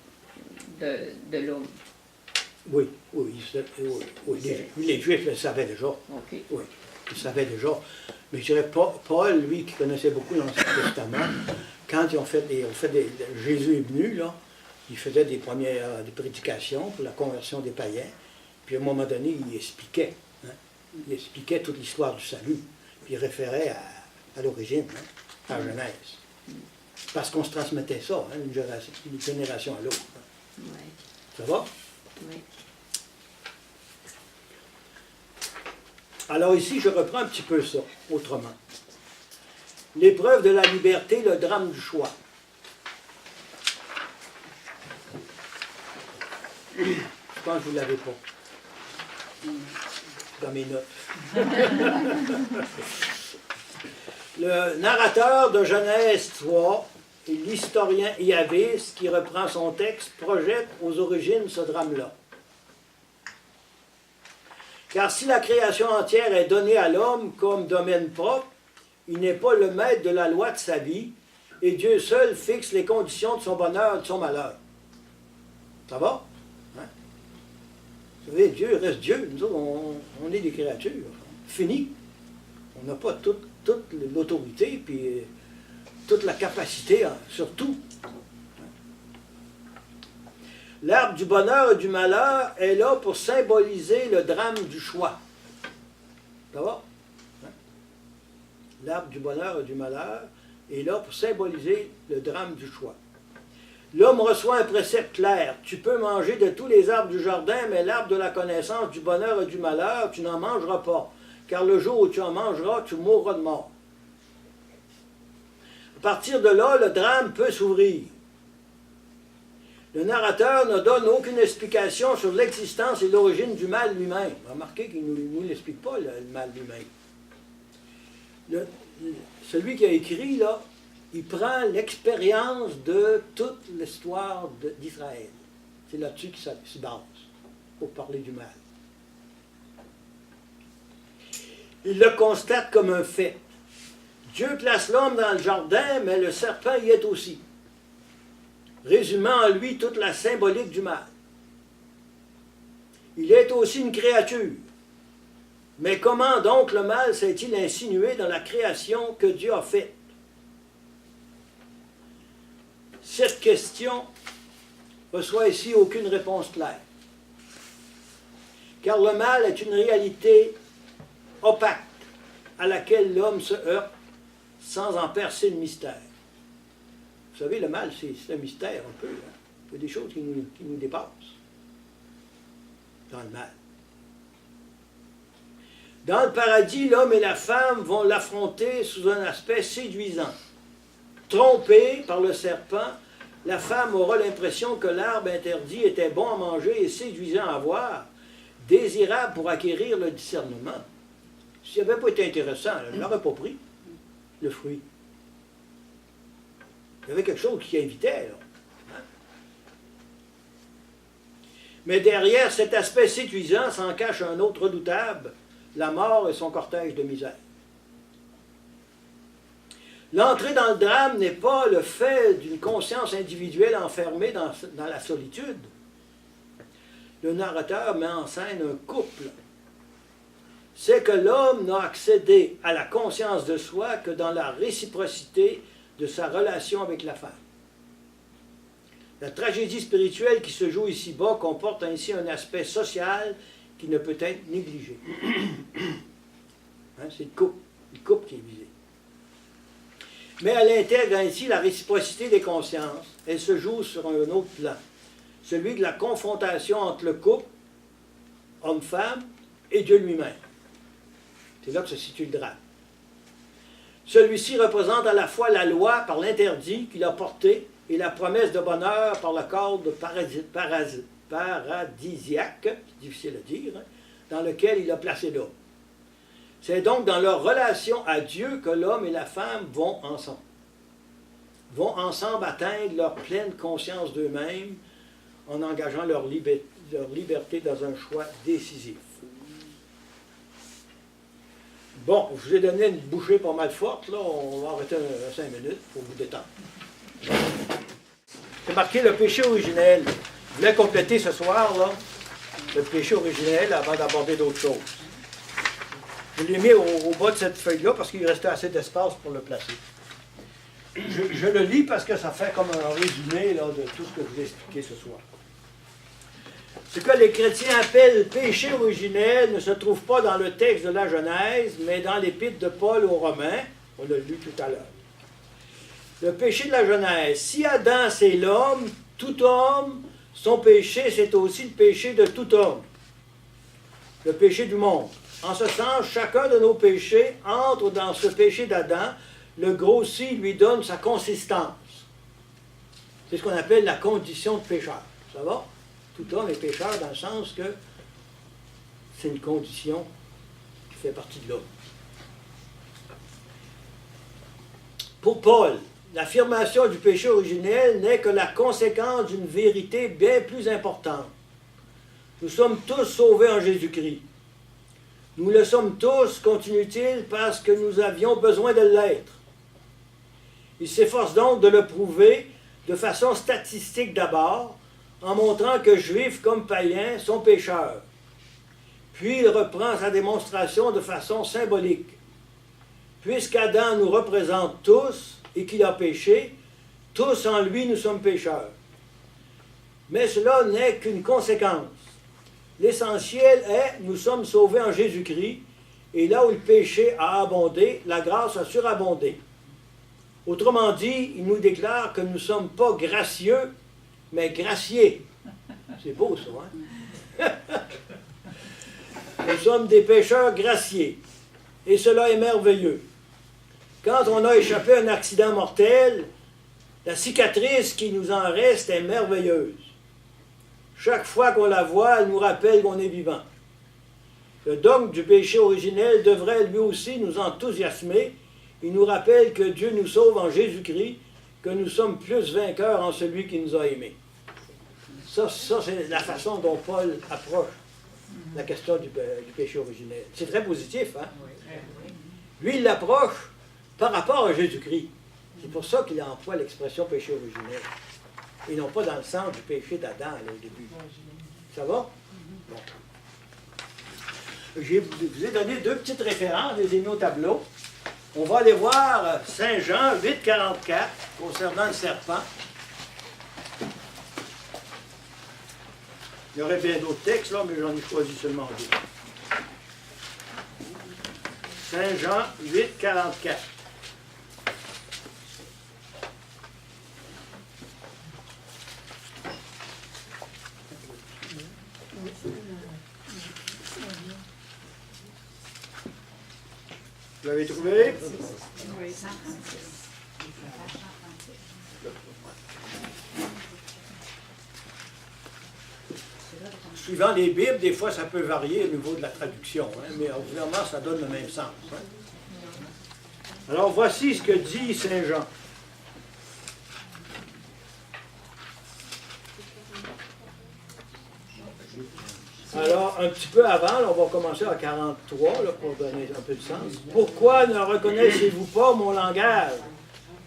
Speaker 2: de l'homme.
Speaker 1: Oui. Les Juifs le savaient déjà.
Speaker 2: Okay.
Speaker 1: Oui, ils le savaient déjà. Mais je dirais, Paul, lui, qui connaissait beaucoup l'Ancien Testament, quand Jésus est venu, là, il faisait des prédications pour la conversion des païens. Puis à un moment donné, il expliquait. Hein, il expliquait toute l'histoire du salut. Puis il référait à l'origine, hein, à la Genèse. Parce qu'on se transmettait ça, hein, d'une génération à l'autre. Hein.
Speaker 2: Ouais.
Speaker 1: Ça va?
Speaker 2: Oui.
Speaker 1: Alors ici, je reprends un petit peu ça, autrement. L'épreuve de la liberté, le drame du choix. Je pense que vous ne l'avez pas. Dans mes notes. Le narrateur de Genèse 3 et l'historien Iavis, qui reprend son texte, projette aux origines ce drame-là. Car si la création entière est donnée à l'homme comme domaine propre, il n'est pas le maître de la loi de sa vie, et Dieu seul fixe les conditions de son bonheur et de son malheur. Ça va? Hein? Vous savez, Dieu reste Dieu. Nous autres, on est des créatures. Fini. On n'a pas toute l'autorité, puis toute la capacité sur tout. L'arbre du bonheur et du malheur est là pour symboliser le drame du choix. Ça va? Hein? L'arbre du bonheur et du malheur est là pour symboliser le drame du choix. L'homme reçoit un précepte clair. Tu peux manger de tous les arbres du jardin, mais l'arbre de la connaissance du bonheur et du malheur, tu n'en mangeras pas. Car le jour où tu en mangeras, tu mourras de mort. À partir de là, le drame peut s'ouvrir. Le narrateur ne donne aucune explication sur l'existence et l'origine du mal lui-même. Remarquez qu'il ne nous l'explique pas, le mal lui-même. Celui qui a écrit, là, il prend l'expérience de toute l'histoire d'Israël. C'est là-dessus qu'il se base, pour parler du mal. Il le constate comme un fait. Dieu place l'homme dans le jardin, mais le serpent y est aussi, résumant en lui toute la symbolique du mal. Il est aussi une créature. Mais comment donc le mal s'est-il insinué dans la création que Dieu a faite? Cette question reçoit ici aucune réponse claire. Car le mal est une réalité opaque à laquelle l'homme se heurte sans en percer le mystère. Vous savez, le mal, c'est un mystère un peu. Hein? Il y a des choses qui nous dépassent dans le mal. Dans le paradis, l'homme et la femme vont l'affronter sous un aspect séduisant. Trompée par le serpent, la femme aura l'impression que l'arbre interdit était bon à manger et séduisant à voir, désirable pour acquérir le discernement. S'il n'avait pas été intéressant, elle ne l'aurait pas pris, le fruit. Il y avait quelque chose qui invitait, là. Hein? Mais derrière cet aspect séduisant s'en cache un autre redoutable, la mort et son cortège de misère. L'entrée dans le drame n'est pas le fait d'une conscience individuelle enfermée dans la solitude. Le narrateur met en scène un couple. C'est que l'homme n'a accédé à la conscience de soi que dans la réciprocité de sa relation avec la femme. La tragédie spirituelle qui se joue ici-bas comporte ainsi un aspect social qui ne peut être négligé. Hein, c'est le couple qui est visé. Mais elle intègre ainsi la réciprocité des consciences. Elle se joue sur un autre plan, celui de la confrontation entre le couple, homme-femme, et Dieu lui-même. C'est là que se situe le drame. Celui-ci représente à la fois la loi par l'interdit qu'il a porté et la promesse de bonheur par le cadre paradisiaque, c'est difficile à dire, hein, dans lequel il a placé l'homme. C'est donc dans leur relation à Dieu que l'homme et la femme vont ensemble atteindre leur pleine conscience d'eux-mêmes en engageant leur liberté dans un choix décisif. Bon, je vous ai donné une bouchée pas mal forte, là, on va arrêter 5 minutes pour vous détendre. C'est marqué le péché originel. Je voulais compléter ce soir, là, le péché originel avant d'aborder d'autres choses. Je l'ai mis au bas de cette feuille-là parce qu'il restait assez d'espace pour le placer. Je le lis parce que ça fait comme un résumé là, de tout ce que je vous ai expliqué ce soir. Ce que les chrétiens appellent péché originel ne se trouve pas dans le texte de la Genèse, mais dans l'épître de Paul aux Romains. On l'a lu tout à l'heure. Le péché de la Genèse. Si Adam c'est l'homme, tout homme, son péché c'est aussi le péché de tout homme. Le péché du monde. En ce sens, chacun de nos péchés entre dans ce péché d'Adam, le grossit, lui donne sa consistance. C'est ce qu'on appelle la condition de pécheur. Ça va? Tout homme est pécheur dans le sens que c'est une condition qui fait partie de l'homme. Pour Paul, l'affirmation du péché originel n'est que la conséquence d'une vérité bien plus importante. Nous sommes tous sauvés en Jésus-Christ. Nous le sommes tous, continue-t-il, parce que nous avions besoin de l'être. Il s'efforce donc de le prouver de façon statistique d'abord, en montrant que juifs comme païens sont pécheurs. Puis il reprend sa démonstration de façon symbolique. Puisqu'Adam nous représente tous et qu'il a péché, tous en lui nous sommes pécheurs. Mais cela n'est qu'une conséquence. L'essentiel est, nous sommes sauvés en Jésus-Christ, et là où le péché a abondé, la grâce a surabondé. Autrement dit, il nous déclare que nous ne sommes pas gracieux, mais graciés. C'est beau ça, hein? Nous sommes des pécheurs graciés, et cela est merveilleux. Quand on a échappé à un accident mortel, la cicatrice qui nous en reste est merveilleuse. Chaque fois qu'on la voit, elle nous rappelle qu'on est vivant. Le dogme du péché originel devrait lui aussi nous enthousiasmer. Il nous rappelle que Dieu nous sauve en Jésus-Christ, que nous sommes plus vainqueurs en celui qui nous a aimés. Ça c'est la façon dont Paul approche la question du péché originel. C'est très positif, hein? Lui, il l'approche par rapport à Jésus-Christ. C'est pour ça qu'il emploie l'expression péché originel. Et non pas dans le sens du péché d'Adam au début. Ça va? Bon. Je vous ai donné 2 petites références, je les ai mis au tableau. On va aller voir Saint Jean 8,44 concernant le serpent. Il y aurait bien d'autres textes, là, mais j'en ai choisi seulement deux. Saint Jean 8, 44. Vous l'avez trouvé?
Speaker 2: Oui.
Speaker 1: Suivant les Bibles, des fois, ça peut varier au niveau de la traduction, hein, mais ordinairement, ça donne le même sens. Hein. Alors, voici ce que dit Saint Jean. Alors, un petit peu avant, là, on va commencer à 43, là, pour donner un peu de sens. Pourquoi ne reconnaissez-vous pas mon langage?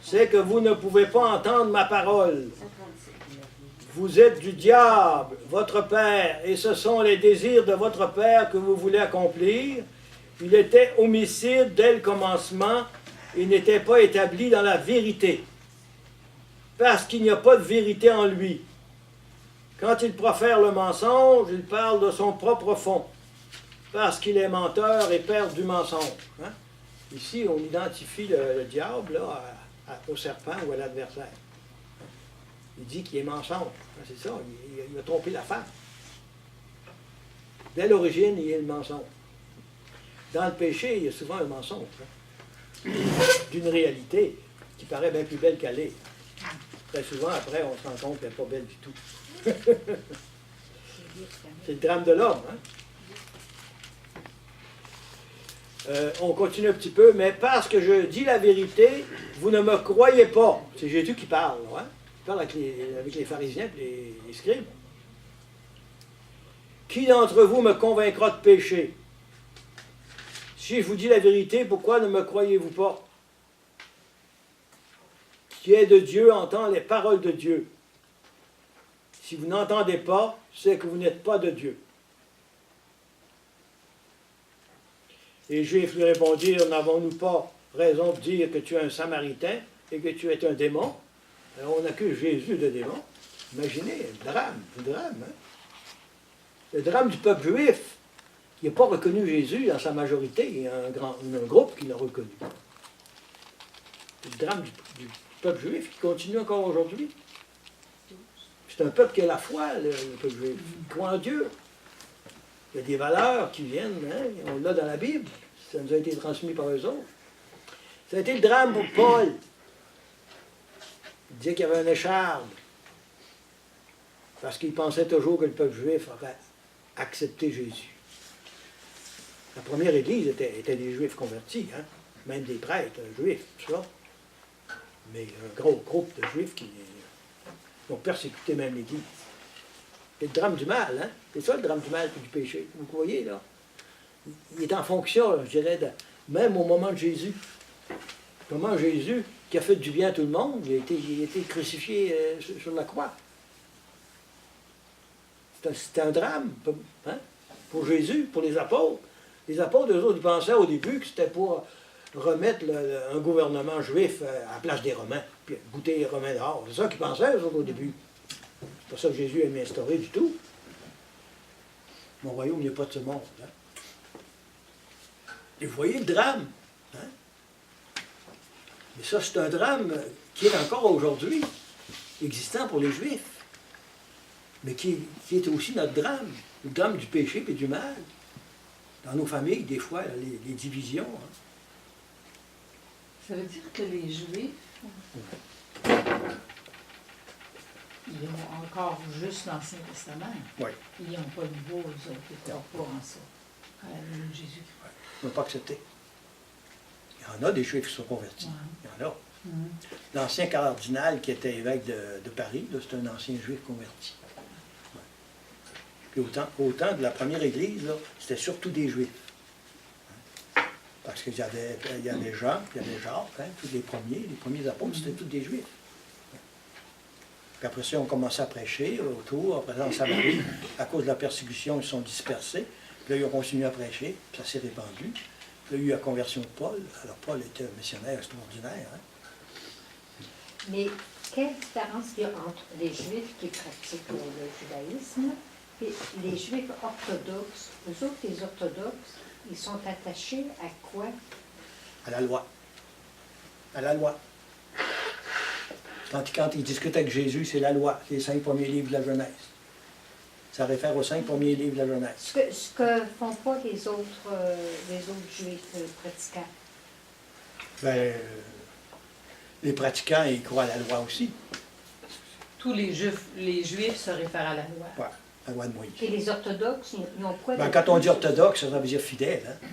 Speaker 1: C'est que vous ne pouvez pas entendre ma parole. Vous êtes du diable, votre père, et ce sont les désirs de votre père que vous voulez accomplir. Il était homicide dès le commencement et n'était pas établi dans la vérité, parce qu'il n'y a pas de vérité en lui. Quand il profère le mensonge, il parle de son propre fond, parce qu'il est menteur et père du mensonge. Hein? Ici, on identifie le diable là, au serpent ou à l'adversaire. Il dit qu'il est mensonge. C'est ça, il a trompé la femme. Dès l'origine, il y a le mensonge. Dans le péché, il y a souvent un mensonge. Hein? D'une réalité qui paraît bien plus belle qu'elle est. Très souvent, après, on se rend compte qu'elle n'est pas belle du tout. C'est le drame de l'homme. Hein? On continue un petit peu, mais parce que je dis la vérité, vous ne me croyez pas. C'est Jésus qui parle. Hein? Il parle avec les pharisiens et les scribes. Qui d'entre vous me convaincra de péché? Si je vous dis la vérité, pourquoi ne me croyez-vous pas? Qui est de Dieu entend les paroles de Dieu. Si vous n'entendez pas, c'est que vous n'êtes pas de Dieu. Les Juifs lui répondirent, n'avons-nous pas raison de dire que tu es un Samaritain et que tu es un démon? Alors on accuse Jésus de démon. Imaginez, un drame. Hein? Le drame du peuple juif, qui n'a pas reconnu Jésus dans sa majorité. Il y a un groupe qui l'a reconnu. C'est le drame du peuple juif qui continue encore aujourd'hui. C'est un peuple qui a la foi, le peuple juif. Il croit en Dieu. Il y a des valeurs qui viennent, hein? On l'a dans la Bible. Ça nous a été transmis par eux autres. Ça a été le drame pour Paul. Il disait qu'il y avait un écharde. Parce qu'il pensait toujours que le peuple juif aurait accepté Jésus. La première église était des juifs convertis, hein? Même des prêtres juifs, tout ça. Mais un gros groupe de juifs qui ont persécuté même l'Église. C'est le drame du mal, hein? C'est ça le drame du mal et du péché. Vous voyez, là? Il est en fonction, je dirais, même au moment de Jésus. Comment Jésus, qui a fait du bien à tout le monde, il a été crucifié sur la croix. C'était un drame, hein? Pour Jésus, pour les apôtres. Les apôtres, eux autres, ils pensaient au début que c'était pour remettre un gouvernement juif à la place des Romains, puis goûter les Romains dehors. C'est ça qu'ils pensaient, eux autres, au début. C'est pas ça que Jésus aimait instaurer du tout. Mon royaume, il n'y a pas de ce monde. Hein? Et vous voyez le drame. Hein? Mais ça, c'est un drame qui est encore aujourd'hui existant pour les Juifs, mais qui est aussi notre drame, le drame du péché et du mal. Dans nos familles, des fois, les divisions. Hein?
Speaker 5: Ça veut dire que les Juifs, ils ont encore juste l'Ancien Testament.
Speaker 1: Oui.
Speaker 5: Ils n'ont pas de nouveau, eux autres, ils n'étaient pas en ça. À la venue de Jésus.
Speaker 1: Ils n'ont pas accepté. Il y en a des Juifs qui sont convertis.
Speaker 5: Ouais.
Speaker 1: Il y en a. L'ancien cardinal qui était évêque de Paris, c'est un ancien Juif converti. Ouais. Puis au temps de la première Église, c'était surtout des Juifs. Parce qu'il y avait Jean, puis il y avait Jacques, hein, tous les premiers apôtres, c'était tous des Juifs. Puis après ça, on commençait à prêcher autour, après en Samarie. À cause de la persécution, ils sont dispersés. Puis là, ils ont continué à prêcher, puis ça s'est répandu. Puis là, il y a eu la conversion de Paul. Alors, Paul était un missionnaire extraordinaire. Hein.
Speaker 4: Mais quelle différence il y a entre les Juifs qui pratiquent le judaïsme Les Juifs orthodoxes, eux autres, les orthodoxes, ils sont attachés à quoi?
Speaker 1: À la loi. À la loi. Quand ils discutent avec Jésus, c'est la loi, les 5 premiers livres de la Genèse. Ça réfère aux 5 premiers livres de la Genèse.
Speaker 4: Ce que font pas les autres Juifs pratiquants.
Speaker 1: Ben, les pratiquants, ils croient à la loi aussi.
Speaker 5: Tous les Juifs se réfèrent à la loi.
Speaker 1: Ouais, la loi de Moïse.
Speaker 4: Et les orthodoxes, ils ont quoi?
Speaker 1: Ben, quand on dit orthodoxe, ça veut dire fidèle. Hein?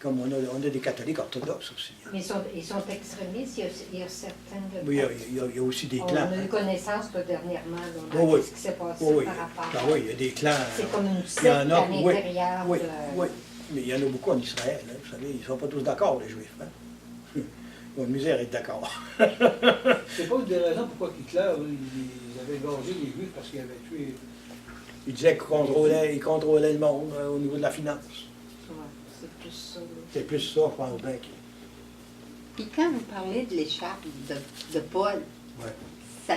Speaker 1: Comme on a des catholiques orthodoxes aussi. Hein?
Speaker 4: Mais ils sont extrémistes, il y a certaines...
Speaker 1: Oui, il y a aussi des
Speaker 4: On
Speaker 1: clans.
Speaker 4: a eu
Speaker 1: hein.
Speaker 4: connaissance là, dernièrement
Speaker 1: Oui, oui.
Speaker 4: de ce qui s'est passé
Speaker 1: Oui, oui.
Speaker 4: par rapport.
Speaker 1: Ben oui, il y a des clans.
Speaker 4: C'est comme une
Speaker 1: Il y
Speaker 4: secte
Speaker 1: en a,
Speaker 4: à
Speaker 1: oui,
Speaker 4: l'intérieur
Speaker 1: oui,
Speaker 4: de...
Speaker 1: oui. Mais il y en a beaucoup en Israël. Hein, vous savez, ils ne sont pas tous d'accord, les Juifs. Hein? Ils ont de misère à être d'accord.
Speaker 6: C'est pas une des raisons pourquoi Hitler ils avaient égorgé les Juifs parce qu'ils avaient tué.
Speaker 1: Ils disaient qu'ils contrôlaient le monde au niveau de la finance.
Speaker 4: Ouais, c'est plus ça. là.
Speaker 1: C'est plus ça, je pense bien.
Speaker 7: Puis quand vous parlez de l'écharpe de Paul,
Speaker 1: Ouais.
Speaker 7: ça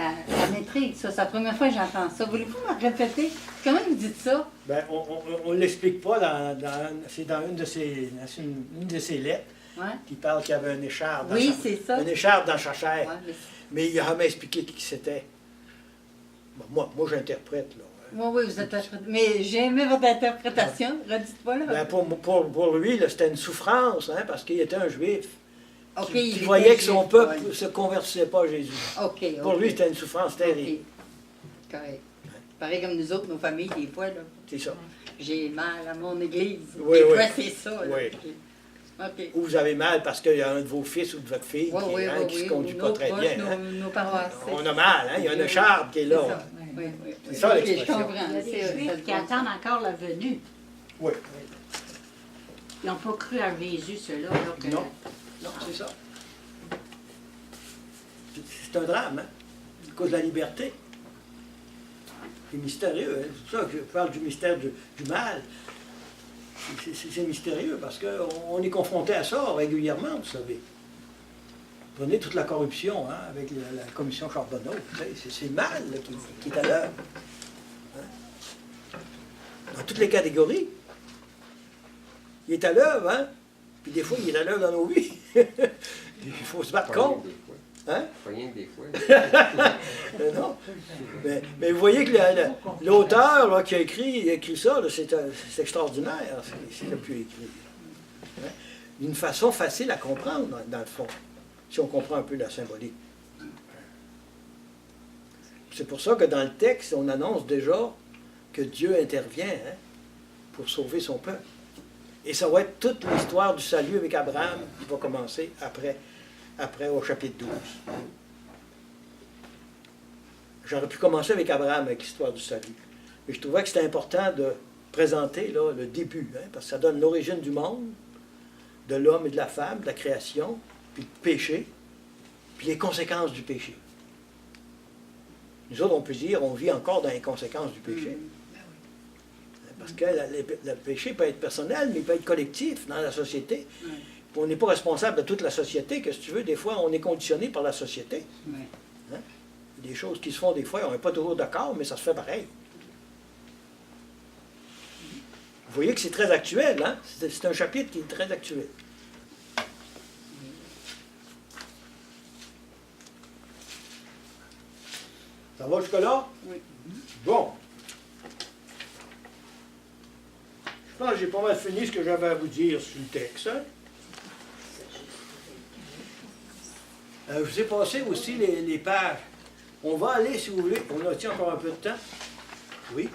Speaker 7: m'intrigue, ça. C'est la première fois que j'entends ça. Voulez-vous me répéter? Comment vous dites ça?
Speaker 1: Ben, on ne l'explique pas, c'est dans une de ses lettres,
Speaker 7: Ouais.
Speaker 1: qui parle qu'il y avait un écharpe dans
Speaker 7: Oui,
Speaker 1: sa,
Speaker 7: c'est ça.
Speaker 1: un écharpe dans sa chair.
Speaker 7: Ouais,
Speaker 1: Mais il n'a jamais expliqué qui c'était. Bon, moi j'interprète, là.
Speaker 7: oui, oui, vous êtes mais j'ai aimé votre interprétation. Redites-moi là.
Speaker 1: Ben, pour lui, là, c'était une souffrance, hein, parce qu'il était un juif.
Speaker 7: OK,
Speaker 1: qui
Speaker 7: il
Speaker 1: voyait
Speaker 7: était
Speaker 1: que son
Speaker 7: juif,
Speaker 1: peuple ne
Speaker 7: ouais.
Speaker 1: se convertissait pas à Jésus.
Speaker 7: OK,
Speaker 1: Pour
Speaker 7: OK.
Speaker 1: lui, c'était une souffrance terrible.
Speaker 7: OK. Correct. Pareil comme nous autres, nos familles, des fois, là.
Speaker 1: C'est ça.
Speaker 7: J'ai mal à mon église.
Speaker 1: Oui,
Speaker 7: des
Speaker 1: oui.
Speaker 7: fois, c'est ça. Là.
Speaker 1: Oui.
Speaker 7: OK.
Speaker 1: Ou vous avez mal parce qu'il y a un de vos fils ou de votre fille
Speaker 7: Oui, oui,
Speaker 1: qui ne se conduit
Speaker 7: nos
Speaker 1: pas très
Speaker 7: proches,
Speaker 1: bien. hein.
Speaker 7: Nos paroisses.
Speaker 1: On a mal, hein? Il y a un écharpe qui est
Speaker 7: C'est
Speaker 1: là.
Speaker 7: ça. Oui, oui.
Speaker 1: C'est ça,
Speaker 7: OK,
Speaker 1: l'expression.
Speaker 7: je comprends.
Speaker 8: Il y a des Juifs qui attendent encore la venue.
Speaker 1: Oui.
Speaker 8: Ils n'ont pas cru à Jésus, ceux-là. alors que-
Speaker 1: Non. Non, c'est ça. C'est un drame, hein? À cause de la liberté. C'est mystérieux, hein? C'est pour ça que je parle du mystère du mal. C'est mystérieux parce qu'on est confronté à ça régulièrement, vous savez. Prenez toute la corruption hein, avec la commission Charbonneau. C'est le mal là, qui est à l'œuvre. Hein? Dans toutes les catégories. Il est à l'œuvre, hein? Puis des fois, il est à l'œuvre dans nos vies. Il faut se battre contre. Hein?
Speaker 9: Rien que des fois.
Speaker 1: Mais non. Mais vous voyez que l'auteur là, qui a écrit ça, là, c'est extraordinaire, ce qu'il a pu écrire. Hein? D'une façon facile à comprendre, dans le fond, si on comprend un peu la symbolique. C'est pour ça que dans le texte, on annonce déjà que Dieu intervient hein, pour sauver son peuple. Et ça va être toute l'histoire du salut avec Abraham qui va commencer après au chapitre 12. J'aurais pu commencer avec Abraham, avec l'histoire du salut. Mais je trouvais que c'était important de présenter là, le début, hein, parce que ça donne l'origine du monde, de l'homme et de la femme, de la création, puis du péché, puis les conséquences du péché. Nous autres, on peut dire, on vit encore dans les conséquences du péché. Parce que le péché peut être personnel, mais il peut être collectif dans la société. On n'est pas responsable de toute la société, que si tu veux, des fois, on est conditionné par la société.
Speaker 7: Oui.
Speaker 1: Hein? Des choses qui se font des fois, on n'est pas toujours d'accord, mais ça se fait pareil. Vous voyez que c'est très actuel, hein? C'est un chapitre qui est très actuel. Ça va jusque-là?
Speaker 7: Oui.
Speaker 1: Bon. Je pense que j'ai pas mal fini ce que j'avais à vous dire sur le texte. Hein? Je vous ai passé aussi les pages. On va aller, si vous voulez, on a tient encore un peu de temps. Oui.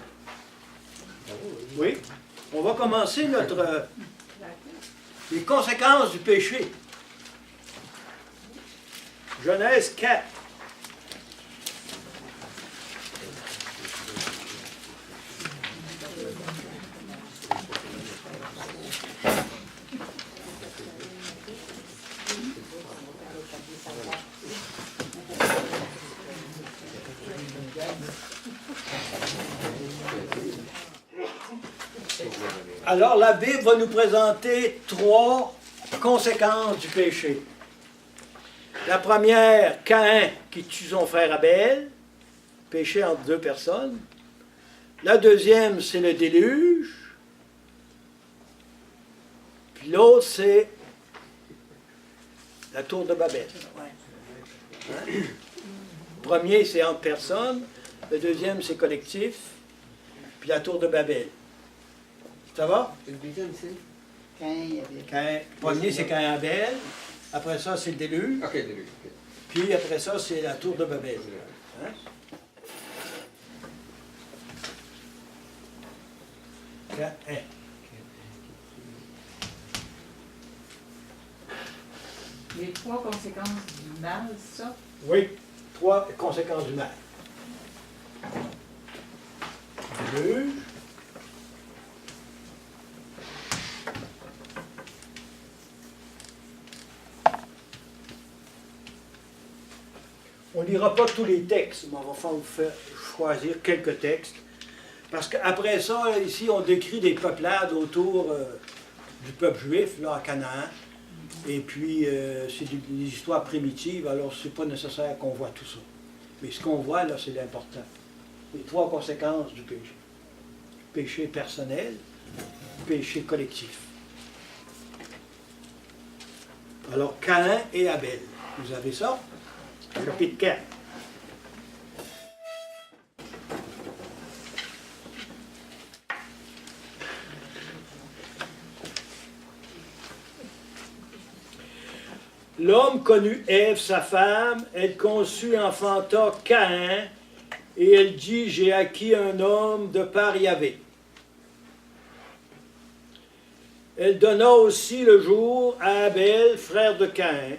Speaker 1: Oui. On va commencer les conséquences du péché. Genèse 4. Alors, la Bible va nous présenter 3 conséquences du péché. La première, Caïn qui tue son frère Abel, péché entre 2 personnes. La deuxième, c'est le déluge. Puis l'autre, c'est la tour de Babel. Hein? Le premier, c'est entre personnes. Le deuxième, c'est collectif. Puis la tour de Babel. Ça va?
Speaker 9: Le deuxième, c'est?
Speaker 1: Le premier, c'est Caïn Abel. Après ça, c'est le déluge.
Speaker 9: Ok, début. Ok.
Speaker 1: Puis après ça, c'est la tour de Babel. Hein? Caïn.
Speaker 8: Les trois conséquences du mal, ça?
Speaker 1: Oui, 3 conséquences du mal. Déluge. On ne lira pas tous les textes, mais on va vous faire choisir quelques textes. Parce qu'après ça, ici, on décrit des peuplades autour du peuple juif, là, à Canaan. Et puis, c'est des histoires primitives, alors c'est pas nécessaire qu'on voit tout ça. Mais ce qu'on voit, là, c'est l'important. Les 3 conséquences du péché. Péché personnel, péché collectif. Alors, Caïn et Abel. Vous avez ça? Chapitre 4. L'homme connut Ève, sa femme, elle conçut et enfanta Caïn, et elle dit, j'ai acquis un homme de par Yahvé. Elle donna aussi le jour à Abel, frère de Caïn.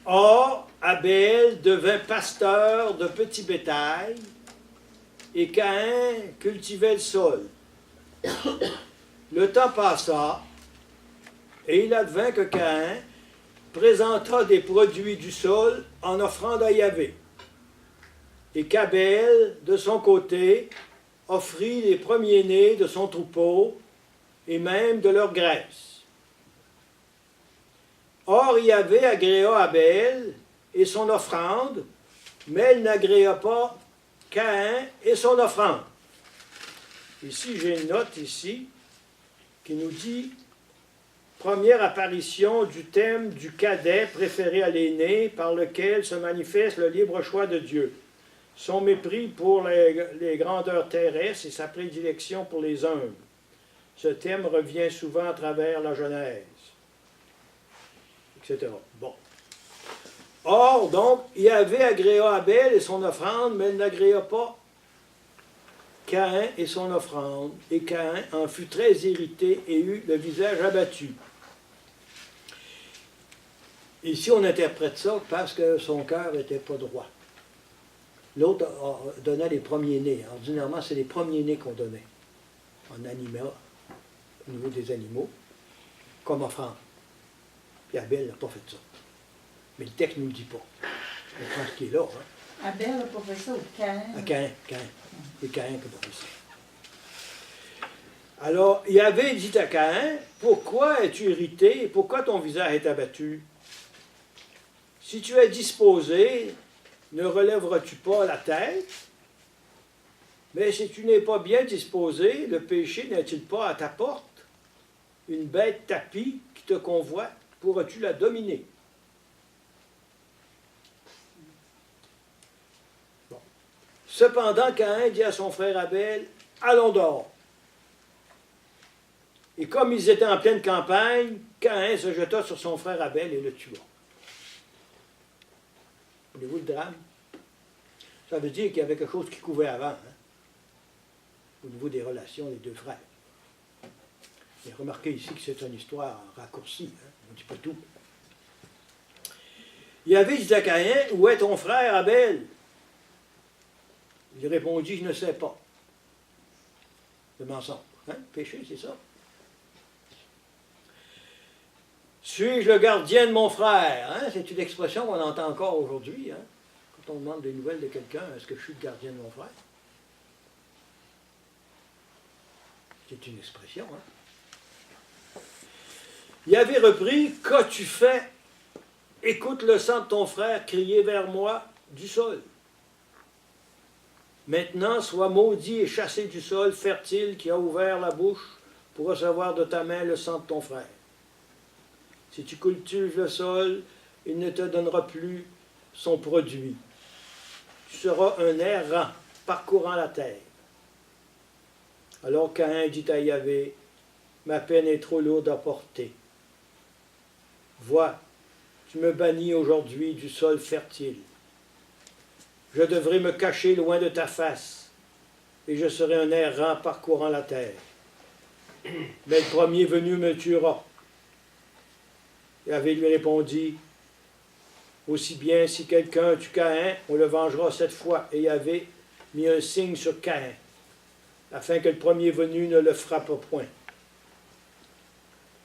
Speaker 1: Or, Abel devint pasteur de petit bétail, et Caïn cultivait le sol. Le temps passa, et il advint que Caïn présenta des produits du sol en offrande à Yahvé, et qu'Abel, de son côté, offrit les premiers-nés de son troupeau, et même de leur graisse. Or, Yahvé agréa Abel et son offrande, mais elle n'agréa pas Caïn et son offrande. Ici, j'ai une note ici qui nous dit première apparition du thème du cadet préféré à l'aîné par lequel se manifeste le libre choix de Dieu, son mépris pour les grandeurs terrestres et sa prédilection pour les humbles. Ce thème revient souvent à travers la Genèse, etc. Bon. Or, donc, Yahvé agréa Abel et son offrande, mais il n'agréa pas Caïn et son offrande. Et Caïn en fut très irrité et eut le visage abattu. Ici, on interprète ça parce que son cœur n'était pas droit. L'autre donnait les premiers-nés. Ordinairement, c'est les premiers-nés qu'on donnait en animal, au niveau des animaux, comme offrande. Puis Abel n'a pas fait ça. Mais le texte ne nous le dit pas. On pense qu'il est là. Hein?
Speaker 8: Abel n'a pas fait ça ou Caïn?
Speaker 1: À Caïn. C'est Caïn qui a pas fait ça. Alors, Yahvé dit à Caïn, pourquoi es-tu irrité et pourquoi ton visage est abattu? Si tu es disposé, ne relèveras-tu pas la tête? Mais si tu n'es pas bien disposé, le péché n'est-il pas à ta porte? Une bête tapie qui te convoite, pourras-tu la dominer? Bon. Cependant, Caïn dit à son frère Abel, allons dehors. Et comme ils étaient en pleine campagne, Caïn se jeta sur son frère Abel et le tua. Voyez-vous le drame? Ça veut dire qu'il y avait quelque chose qui couvait avant, hein, au niveau des relations des deux frères. Et remarquez ici que c'est une histoire raccourcie, hein, on ne dit pas tout. Yahvé dit à Caïn, où est ton frère Abel? Il répondit, je ne sais pas. Le mensonge, hein? Péché, c'est ça. Suis-je le gardien de mon frère? Hein? C'est une expression qu'on entend encore aujourd'hui. Hein? Quand on demande des nouvelles de quelqu'un, est-ce que je suis le gardien de mon frère? C'est une expression. Hein? Il avait repris, qu'as-tu fait? Écoute le sang de ton frère crier vers moi du sol. Maintenant, sois maudit et chassé du sol fertile qui a ouvert la bouche pour recevoir de ta main le sang de ton frère. Si tu cultives le sol, il ne te donnera plus son produit. Tu seras un errant parcourant la terre. Alors Caïn dit à Yahvé, ma peine est trop lourde à porter. Vois, tu me bannis aujourd'hui du sol fertile. Je devrais me cacher loin de ta face, et je serai un errant parcourant la terre. Mais le premier venu me tuera. Yahvé lui répondit, aussi bien si quelqu'un tue Caïn, on le vengera 7 fois. Et Yahvé mit un signe sur Caïn, afin que le premier venu ne le frappe point.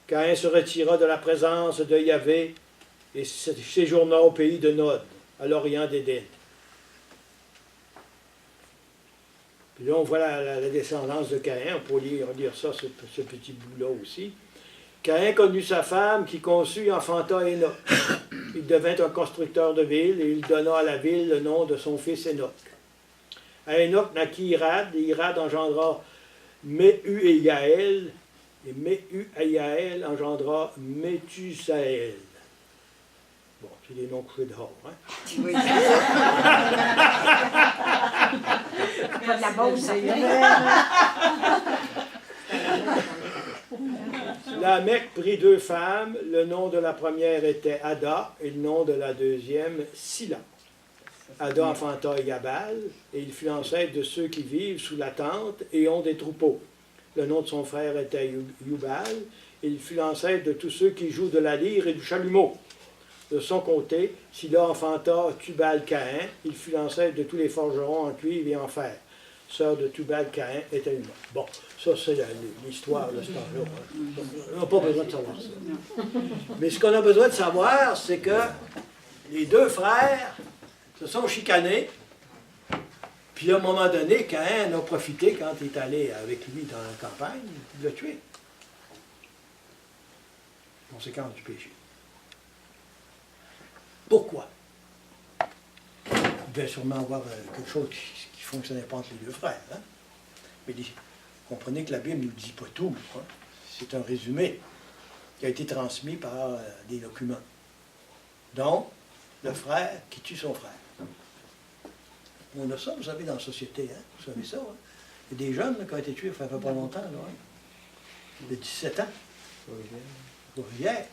Speaker 1: Caïn se retira de la présence de Yahvé et séjourna au pays de Nod, à l'orient d'Éden. Puis là, on voit la descendance de Caïn. On peut lire ça, ce petit bout-là aussi. Caïn connut sa femme qui conçut et enfanta Enoch. Il devint un constructeur de ville et il donna à la ville le nom de son fils Enoch. À Enoch naquit Irad, et Irad engendra Méhu-Yaël, et Méhu-Yaël engendra Méthusaël. Bon, c'est des noms couchés dehors, hein?
Speaker 7: Oui.
Speaker 8: Pas de la Beauce, ça.
Speaker 1: Lamech prit 2 femmes. Le nom de la première était Ada et le nom de la deuxième Sila. Ada enfanta Yabal et il fut ancêtre de ceux qui vivent sous la tente et ont des troupeaux. Le nom de son frère était Yubal et il fut l'ancêtre de tous ceux qui jouent de la lyre et du chalumeau. De son côté, Sila enfanta Tubal-Caïn. Il fut l'ancêtre de tous les forgerons en cuivre et en fer. Sœur de Tubal-Caïn était une. Bon, ça c'est l'histoire de ce temps-là. Hein. On n'a pas besoin de savoir ça. Mais ce qu'on a besoin de savoir, c'est que les 2 frères se sont chicanés. Puis à un moment donné, Caïn a profité quand il est allé avec lui dans la campagne, il l'a tué. Conséquence du péché. Pourquoi? Il devait sûrement avoir quelque chose qui fonctionnait pas entre les 2 frères. Hein? Mais comprenez que la Bible ne nous dit pas tout. Hein? C'est un résumé qui a été transmis par des documents. Donc, le frère qui tue son frère. On a ça, vous savez, dans la société. Hein? Vous savez ça. Hein? Il y a des jeunes là, qui ont été tués il n'y a pas longtemps. Là, hein? De 17 ans. Au Rivière.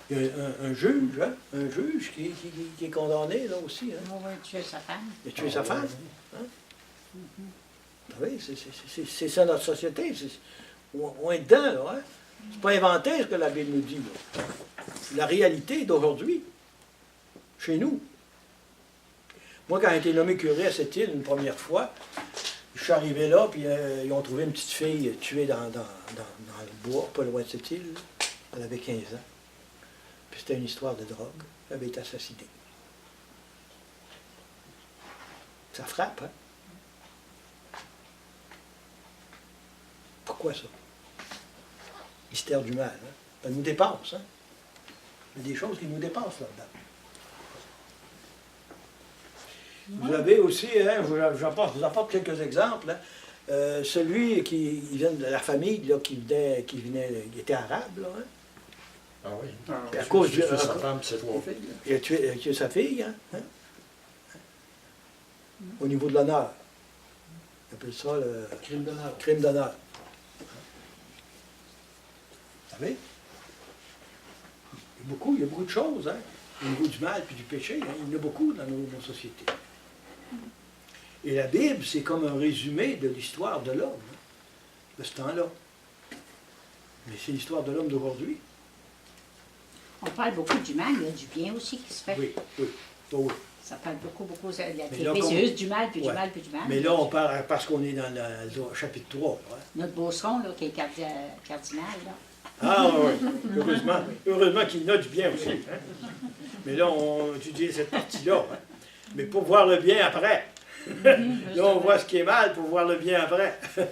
Speaker 1: Il y a un juge, hein? Un juge qui est condamné là aussi. Hein?
Speaker 8: On va tuer sa femme.
Speaker 1: Il a tué sa femme. Hein? Oui, c'est ça notre société. On est dedans, là. Hein? C'est pas inventé ce que la Bible nous dit. Là. La réalité d'aujourd'hui, chez nous. Moi, quand j'ai été nommé curé à cette île une première fois, je suis arrivé là, puis ils ont trouvé une petite fille tuée dans le bois, pas loin de cette île. Elle avait 15 ans. Puis c'était une histoire de drogue. Elle avait été assassinée. Ça frappe, hein? Pourquoi ça? Mystère du mal, hein? Ça nous dépasse, hein? Il y a des choses qui nous dépassent là-dedans. Vous avez aussi, hein, je vous apporte quelques exemples, hein? Celui qui vient de la famille là, qui était arabe, là, hein?
Speaker 9: Ah oui.
Speaker 1: Puis à cause de
Speaker 9: sa femme et ses 3 filles.
Speaker 1: Il a tué sa fille, hein? Au niveau de l'honneur. On appelle ça le
Speaker 6: Crime d'honneur.
Speaker 1: crime d'honneur. Vous savez? Il y a beaucoup de choses, hein? Au niveau du mal et du péché, hein? Il y en a beaucoup dans nos sociétés. Et la Bible, c'est comme un résumé de l'histoire de l'homme, hein, de ce temps-là. Mais c'est l'histoire de l'homme d'aujourd'hui.
Speaker 8: On parle beaucoup du mal, il y a du bien aussi qui se fait.
Speaker 1: Oui, oui, oui.
Speaker 8: Ça parle beaucoup, il y a
Speaker 1: Mais
Speaker 8: des
Speaker 1: là,
Speaker 8: c'est juste du mal, puis
Speaker 1: ouais.
Speaker 8: du mal, puis du mal.
Speaker 1: Mais là, on parle parce qu'on est dans le chapitre 3. Hein.
Speaker 8: Notre Beauceron, là, qui est cardinal, là.
Speaker 1: Ah oui, heureusement qu'il note du bien aussi. Hein. Mais là, on étudie cette partie-là. Hein. Mais pour voir le bien après. Là, on voit ce qui est mal pour voir le bien après.
Speaker 5: Je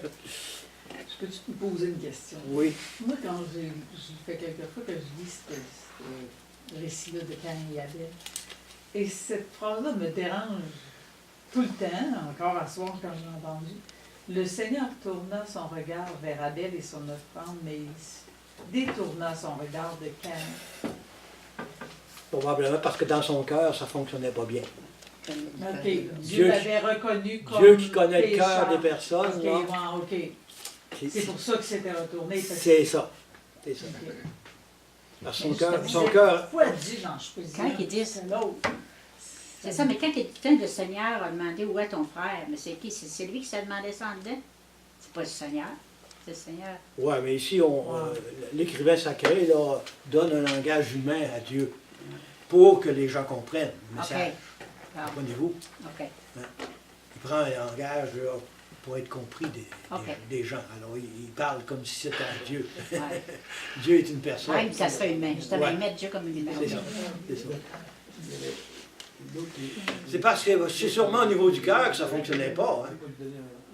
Speaker 5: peux-tu te poser une question?
Speaker 1: Oui.
Speaker 5: Moi, quand j'ai fait quelques fois que je lis ce récit-là de Caïn et Abel, Et cette phrase-là me dérange tout le temps, encore à soir quand j'ai entendu. Le Seigneur tourna son regard vers Abel et son offrande, mais il détourna son regard de Caïn.
Speaker 1: Probablement parce que dans son cœur, ça ne fonctionnait pas bien.
Speaker 5: OK.
Speaker 1: Dieu
Speaker 5: Dieu l'avait reconnu comme
Speaker 1: Dieu qui connaît le cœur
Speaker 5: pécheur.
Speaker 1: des personnes,
Speaker 5: OK,
Speaker 1: là,
Speaker 5: ouais, OK. C'est pour ça qu'il s'était retourné. parce que-
Speaker 1: c'est ça. C'est ça.
Speaker 5: OK.
Speaker 1: Parce que
Speaker 5: Mais je me
Speaker 1: son
Speaker 5: disais,
Speaker 1: cœur,
Speaker 5: pourquoi Dieu, non, je peux
Speaker 8: Quand
Speaker 5: dire,
Speaker 8: il dit-
Speaker 5: c'est l'autre.
Speaker 8: C'est ça, mais quand quelqu'un le Seigneur a demandé où est ton frère, mais c'est qui? C'est lui qui s'est demandé ça en dedans? C'est pas le Seigneur, c'est le Seigneur.
Speaker 1: oui, mais ici, l'écrivain sacré là, donne un langage humain à Dieu pour que les gens comprennent le
Speaker 8: OK.
Speaker 1: message.
Speaker 8: Ah,
Speaker 1: Comprenez-vous?
Speaker 8: OK.
Speaker 1: Il prend un langage là, pour être compris
Speaker 8: OK.
Speaker 1: des gens. Alors, il parle comme si c'était un Dieu.
Speaker 8: Ouais.
Speaker 1: Dieu est une personne.
Speaker 8: Ouais, ça serait humain. Justement,
Speaker 1: Ouais.
Speaker 8: il met Dieu comme une humaine.
Speaker 1: C'est ça. C'est ça. C'est parce que c'est sûrement au niveau du cœur que ça ne fonctionnait pas. Hein.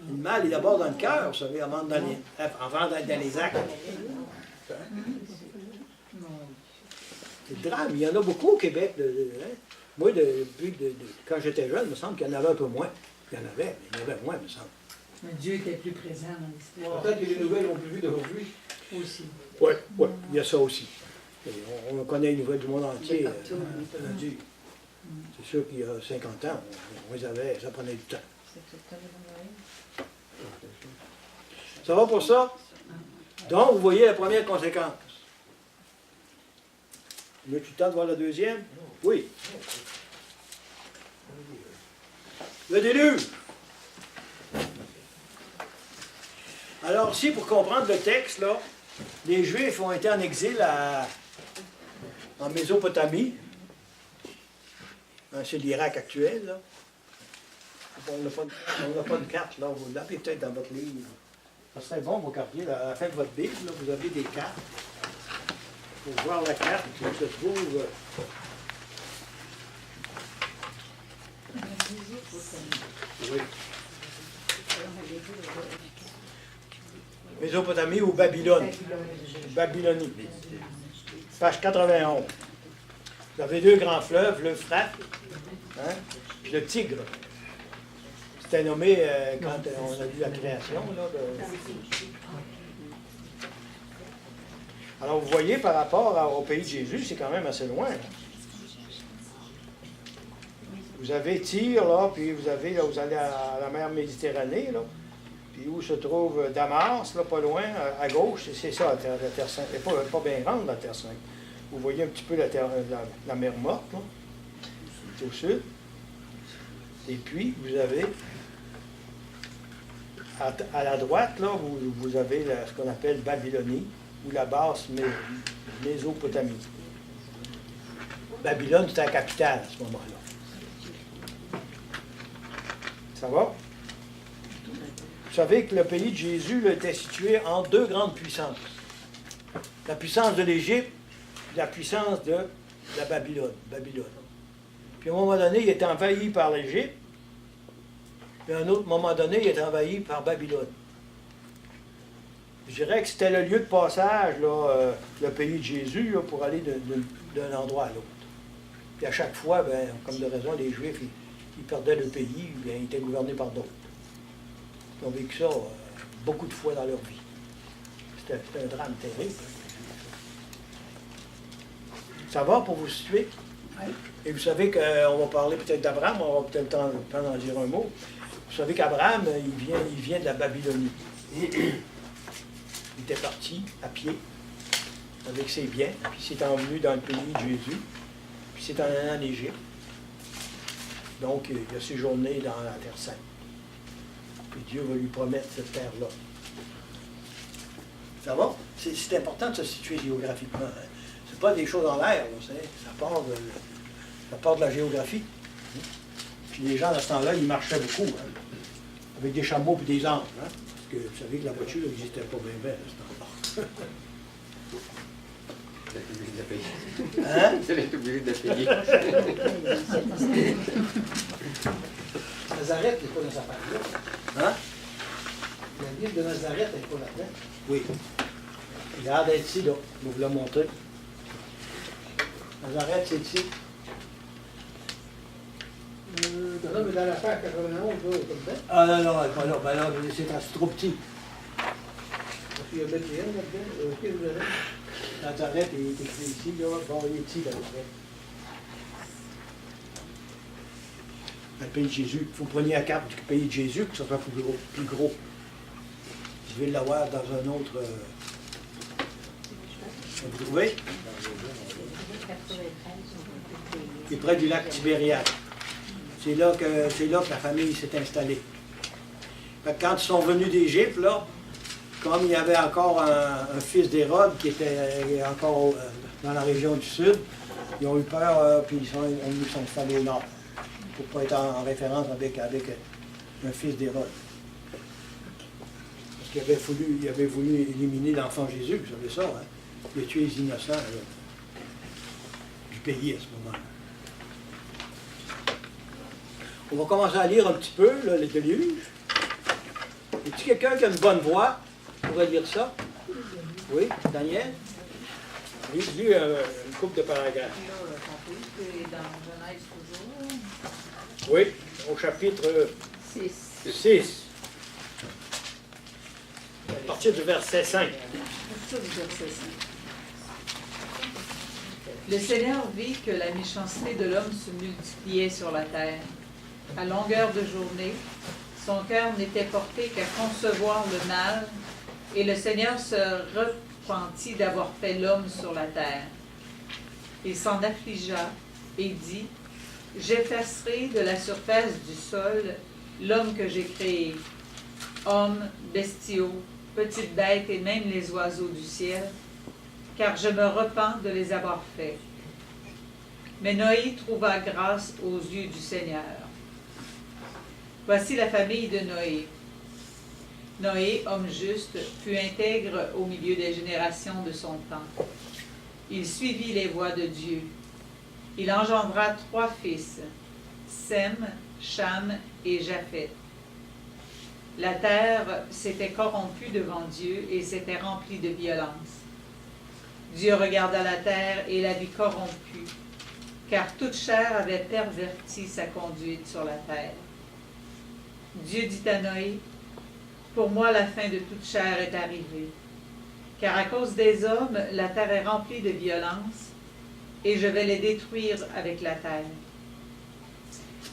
Speaker 1: Le mal est d'abord dans le cœur, vous savez, avant d'être dans les actes. C'est le drame. Il y en a beaucoup au Québec. Hein. Moi, quand j'étais jeune, il me semble qu'il y en avait un peu moins. Il y en avait, mais il y en avait moins, il me semble.
Speaker 5: Mais Dieu était plus présent dans l'histoire
Speaker 6: Peut-être que les nouvelles ont plus vu d'aujourd'hui.
Speaker 5: aussi.
Speaker 1: Oui, ouais, il y a ça aussi. Et on connaît les nouvelles du monde entier. Dieu. C'est sûr qu'il y a 50 ans, on les avait, ça prenait du temps. Ça va pour ça? Donc, vous voyez la première conséquence. Tu le temps de voir la deuxième? Oui. Le déluge. Alors, ici, pour comprendre le texte, là, les Juifs ont été en exil en Mésopotamie. Hein, c'est l'Irak actuel, là. On n'a pas de carte, là. Vous l'avez peut-être dans votre livre. Ça serait bon, vous regardiez, à la fin de votre Bible, là, vous avez des cartes. Pour voir la carte qui se trouve. Oui. Mésopotamie ou Babylone. Babylonie. Page 91. Vous avez deux grands fleuves, l'Euphrate, hein, puis le Tigre. C'était nommé quand on a vu la création. Là, Alors vous voyez, par rapport au pays de Jésus, c'est quand même assez loin. Vous avez Tyr, là, puis vous allez à la mer Méditerranée, là, puis où se trouve Damas, là, pas loin, à gauche, c'est ça, la Terre Sainte. Elle n'est pas bien grande, la Terre Sainte. Vous voyez un petit peu la mer Morte, là. C'est au sud. Et puis, vous avez, à la droite, là, vous avez ce qu'on appelle Babylonie, ou la basse Mésopotamie. Babylone, c'était la capitale à ce moment-là. Ça va? Vous savez que le pays de Jésus là, était situé en deux grandes puissances. La puissance de l'Égypte et la puissance de la Babylone. Puis à un moment donné, il était envahi par l'Égypte. Puis à un autre moment donné, il était envahi par Babylone. Je dirais que c'était le lieu de passage, là, le pays de Jésus, là, pour aller d'un endroit à l'autre. Puis à chaque fois, ben, comme de raison, les Juifs, ils perdaient le pays, bien, ils étaient gouvernés par d'autres. Ils ont vécu ça beaucoup de fois dans leur vie. C'était un drame terrible. Ça va pour vous situer? Oui. Et vous savez qu'on va parler peut-être d'Abraham, on va peut-être le temps d'en dire un mot. Vous savez qu'Abraham, il vient de la Babylonie. Il était parti à pied avec ses biens, puis il s'est envenu dans le pays de Jésus, puis il s'est en allé en Égypte. Donc, il a séjourné dans la Terre Sainte. Puis Dieu va lui promettre cette terre-là. Ça va? C'est important de se situer géographiquement. Hein? C'est pas des choses en l'air, ça part de la géographie. Puis les gens, à ce temps-là, ils marchaient beaucoup, hein? Avec des chameaux et des ânes. Hein? Parce que vous savez que la voiture n'existait pas bien à ce temps-là.
Speaker 9: Vous êtes obligé de payer.
Speaker 1: Hein?
Speaker 9: Vous êtes obligé de payer.
Speaker 6: Nazareth n'est pas dans cette affaire-là.
Speaker 1: Hein?
Speaker 6: La ville de Nazareth n'est pas là-dedans.
Speaker 1: Oui. Regarde ici, là. Je vais vous la montrer. Nazareth, c'est ici.
Speaker 6: Non, mais dans l'affaire 91, là, comme ça.
Speaker 1: Ah non, non, pas là, ben là, c'est trop petit.
Speaker 6: Parce qu'il y a Bethléem là-dedans. Jérusalem.
Speaker 1: Nazareth il est écrit ici, là. Bon, il est ici, là. Le pays de Jésus. Vous prenez la carte du pays de Jésus, que ça soit plus gros. Plus gros. Je vais l'avoir dans un autre. Vous trouvez? C'est près du lac Tibériade. C'est là que la famille s'est installée. Fait que quand ils sont venus d'Égypte, là, comme il y avait encore un fils d'Hérode qui était encore dans la région du sud, ils ont eu peur, puis ils sont installés au nord, pour ne pas être en référence avec un fils d'Hérode. Parce qu'il avait voulu éliminer l'enfant Jésus, vous savez ça, hein? Il a tué les innocents là, du pays à ce moment-là. On va commencer à lire un petit peu là, les déluges. Y a-t-il quelqu'un qui a une bonne voix qui pourrait lire ça? Oui, Daniel?
Speaker 6: Lui, une couple de paragraphes.
Speaker 5: C'est dans Genèse toujours.
Speaker 6: Oui, au chapitre
Speaker 2: 6.
Speaker 6: 6. À partir du verset 5.
Speaker 5: Le Seigneur vit que la méchanceté de l'homme se multipliait sur la terre. À longueur de journée, son cœur n'était porté qu'à concevoir le mal, et le Seigneur se repentit d'avoir fait l'homme sur la terre. Il s'en affligea et dit, « J'effacerai de la surface du sol l'homme que j'ai créé, hommes, bestiaux, petites bêtes et même les oiseaux du ciel, car je me repens de les avoir faits. » Mais Noé trouva grâce aux yeux du Seigneur. Voici la famille de Noé. Noé, homme juste, fut intègre au milieu des générations de son temps. Il suivit les voies de Dieu. Il engendra 3 fils, Sem, Cham et Japheth. La terre s'était corrompue devant Dieu et s'était remplie de violence. Dieu regarda la terre et la vit corrompue, car toute chair avait perverti sa conduite sur la terre. Dieu dit à Noé, « Pour moi la fin de toute chair est arrivée, car à cause des hommes, la terre est remplie de violence, et je vais les détruire avec la terre.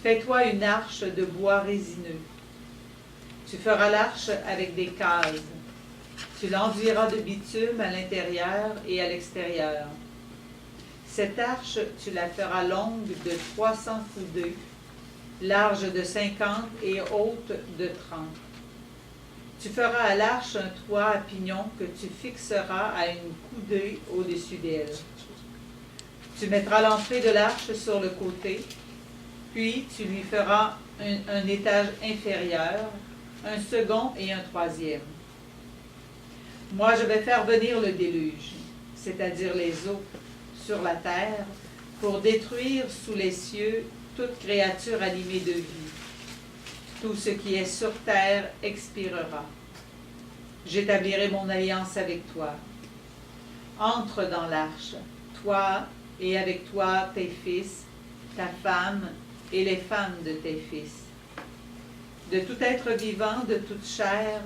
Speaker 5: Fais-toi une arche de bois résineux. Tu feras l'arche avec des cases. Tu l'enduiras de bitume à l'intérieur et à l'extérieur. Cette arche, tu la feras longue de 300 coudées, large de 50 et haute de 30. Tu feras à l'arche un toit à pignon que tu fixeras à une coudée au-dessus d'elle. Tu mettras l'entrée de l'arche sur le côté, puis tu lui feras un étage inférieur, un second et un troisième. Moi, je vais faire venir le déluge, c'est-à-dire les eaux, sur la terre, pour détruire sous les cieux toute créature animée de vie. Tout ce qui est sur terre expirera. J'établirai mon alliance avec toi. Entre dans l'arche, toi et avec toi tes fils, ta femme et les femmes de tes fils. De tout être vivant, de toute chair,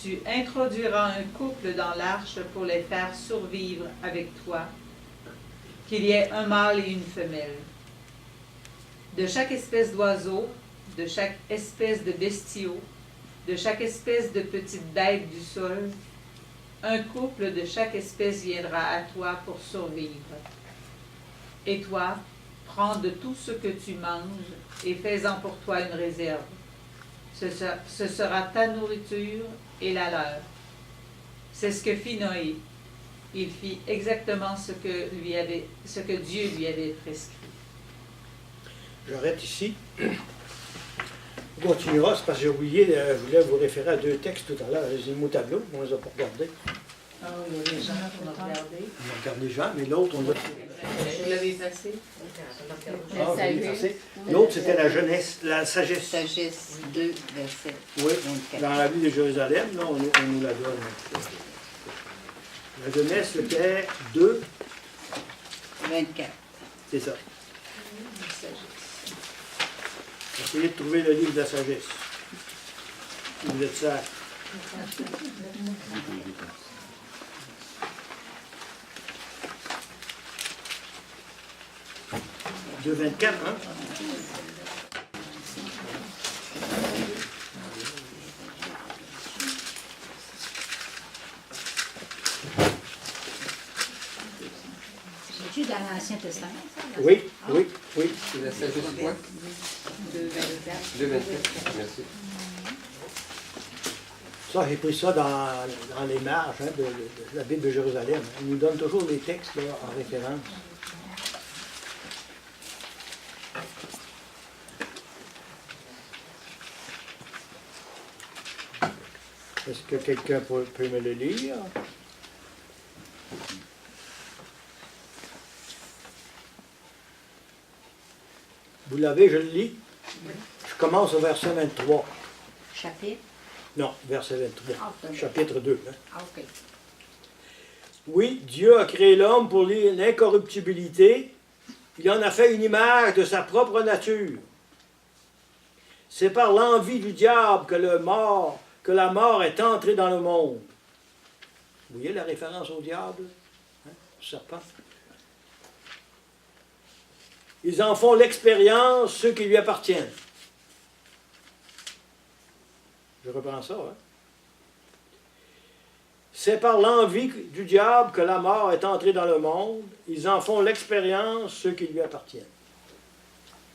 Speaker 5: tu introduiras un couple dans l'arche pour les faire survivre avec toi, qu'il y ait un mâle et une femelle. De chaque espèce d'oiseau, de chaque espèce de bestiaux, de chaque espèce de petite bête du sol, un couple de chaque espèce viendra à toi pour survivre. Et toi, prends de tout ce que tu manges et fais-en pour toi une réserve. Ce sera ta nourriture et la leur. C'est ce que fit Noé. Il fit exactement ce que Dieu lui avait prescrit.
Speaker 1: J'arrête ici. On continuera, c'est parce que j'ai oublié, je voulais vous référer à 2 textes tout à l'heure. Les mots tableaux, on les a pas regardés.
Speaker 5: Ah oui, il y a les gens qu'on a regardés.
Speaker 1: On a regardé Jean, mais l'autre, on l'a.
Speaker 5: Vous l'avez effacé?
Speaker 1: Ah, on l'a effacé. L'autre, c'était la jeunesse, la sagesse.
Speaker 7: Sagesse 2, verset
Speaker 1: Oui,
Speaker 7: 24.
Speaker 1: dans la ville de Jérusalem, là, on nous la donne. La jeunesse, c'était 2,
Speaker 7: 24.
Speaker 1: c'est ça. Essayez de trouver le livre de la sagesse. Si vous êtes sage. 2,24, hein?
Speaker 8: C'est-tu dans l'Ancien Testament, ça?
Speaker 1: Oui, oui, oui.
Speaker 10: C'est la sagesse quoi?
Speaker 2: 2,24.
Speaker 10: 2,24. Merci.
Speaker 1: Ça, j'ai pris ça dans les marges hein, de la Bible de Jérusalem. Il nous donne toujours les textes là, en référence. Est-ce que quelqu'un peut me le lire? Vous l'avez, je le lis. Je commence au verset 23.
Speaker 8: Chapitre?
Speaker 1: Non, verset 23.
Speaker 8: Ah, ok.
Speaker 1: Chapitre 2. Hein.
Speaker 8: Ah, ok.
Speaker 1: Oui, Dieu a créé l'homme pour l'incorruptibilité. Il en a fait une image de sa propre nature. C'est par l'envie du diable que la mort est entrée dans le monde. Vous voyez la référence au diable? Hein? Au serpent. Ils en font l'expérience, ceux qui lui appartiennent. Je reprends ça. Hein? C'est par l'envie du diable que la mort est entrée dans le monde. Ils en font l'expérience, ceux qui lui appartiennent.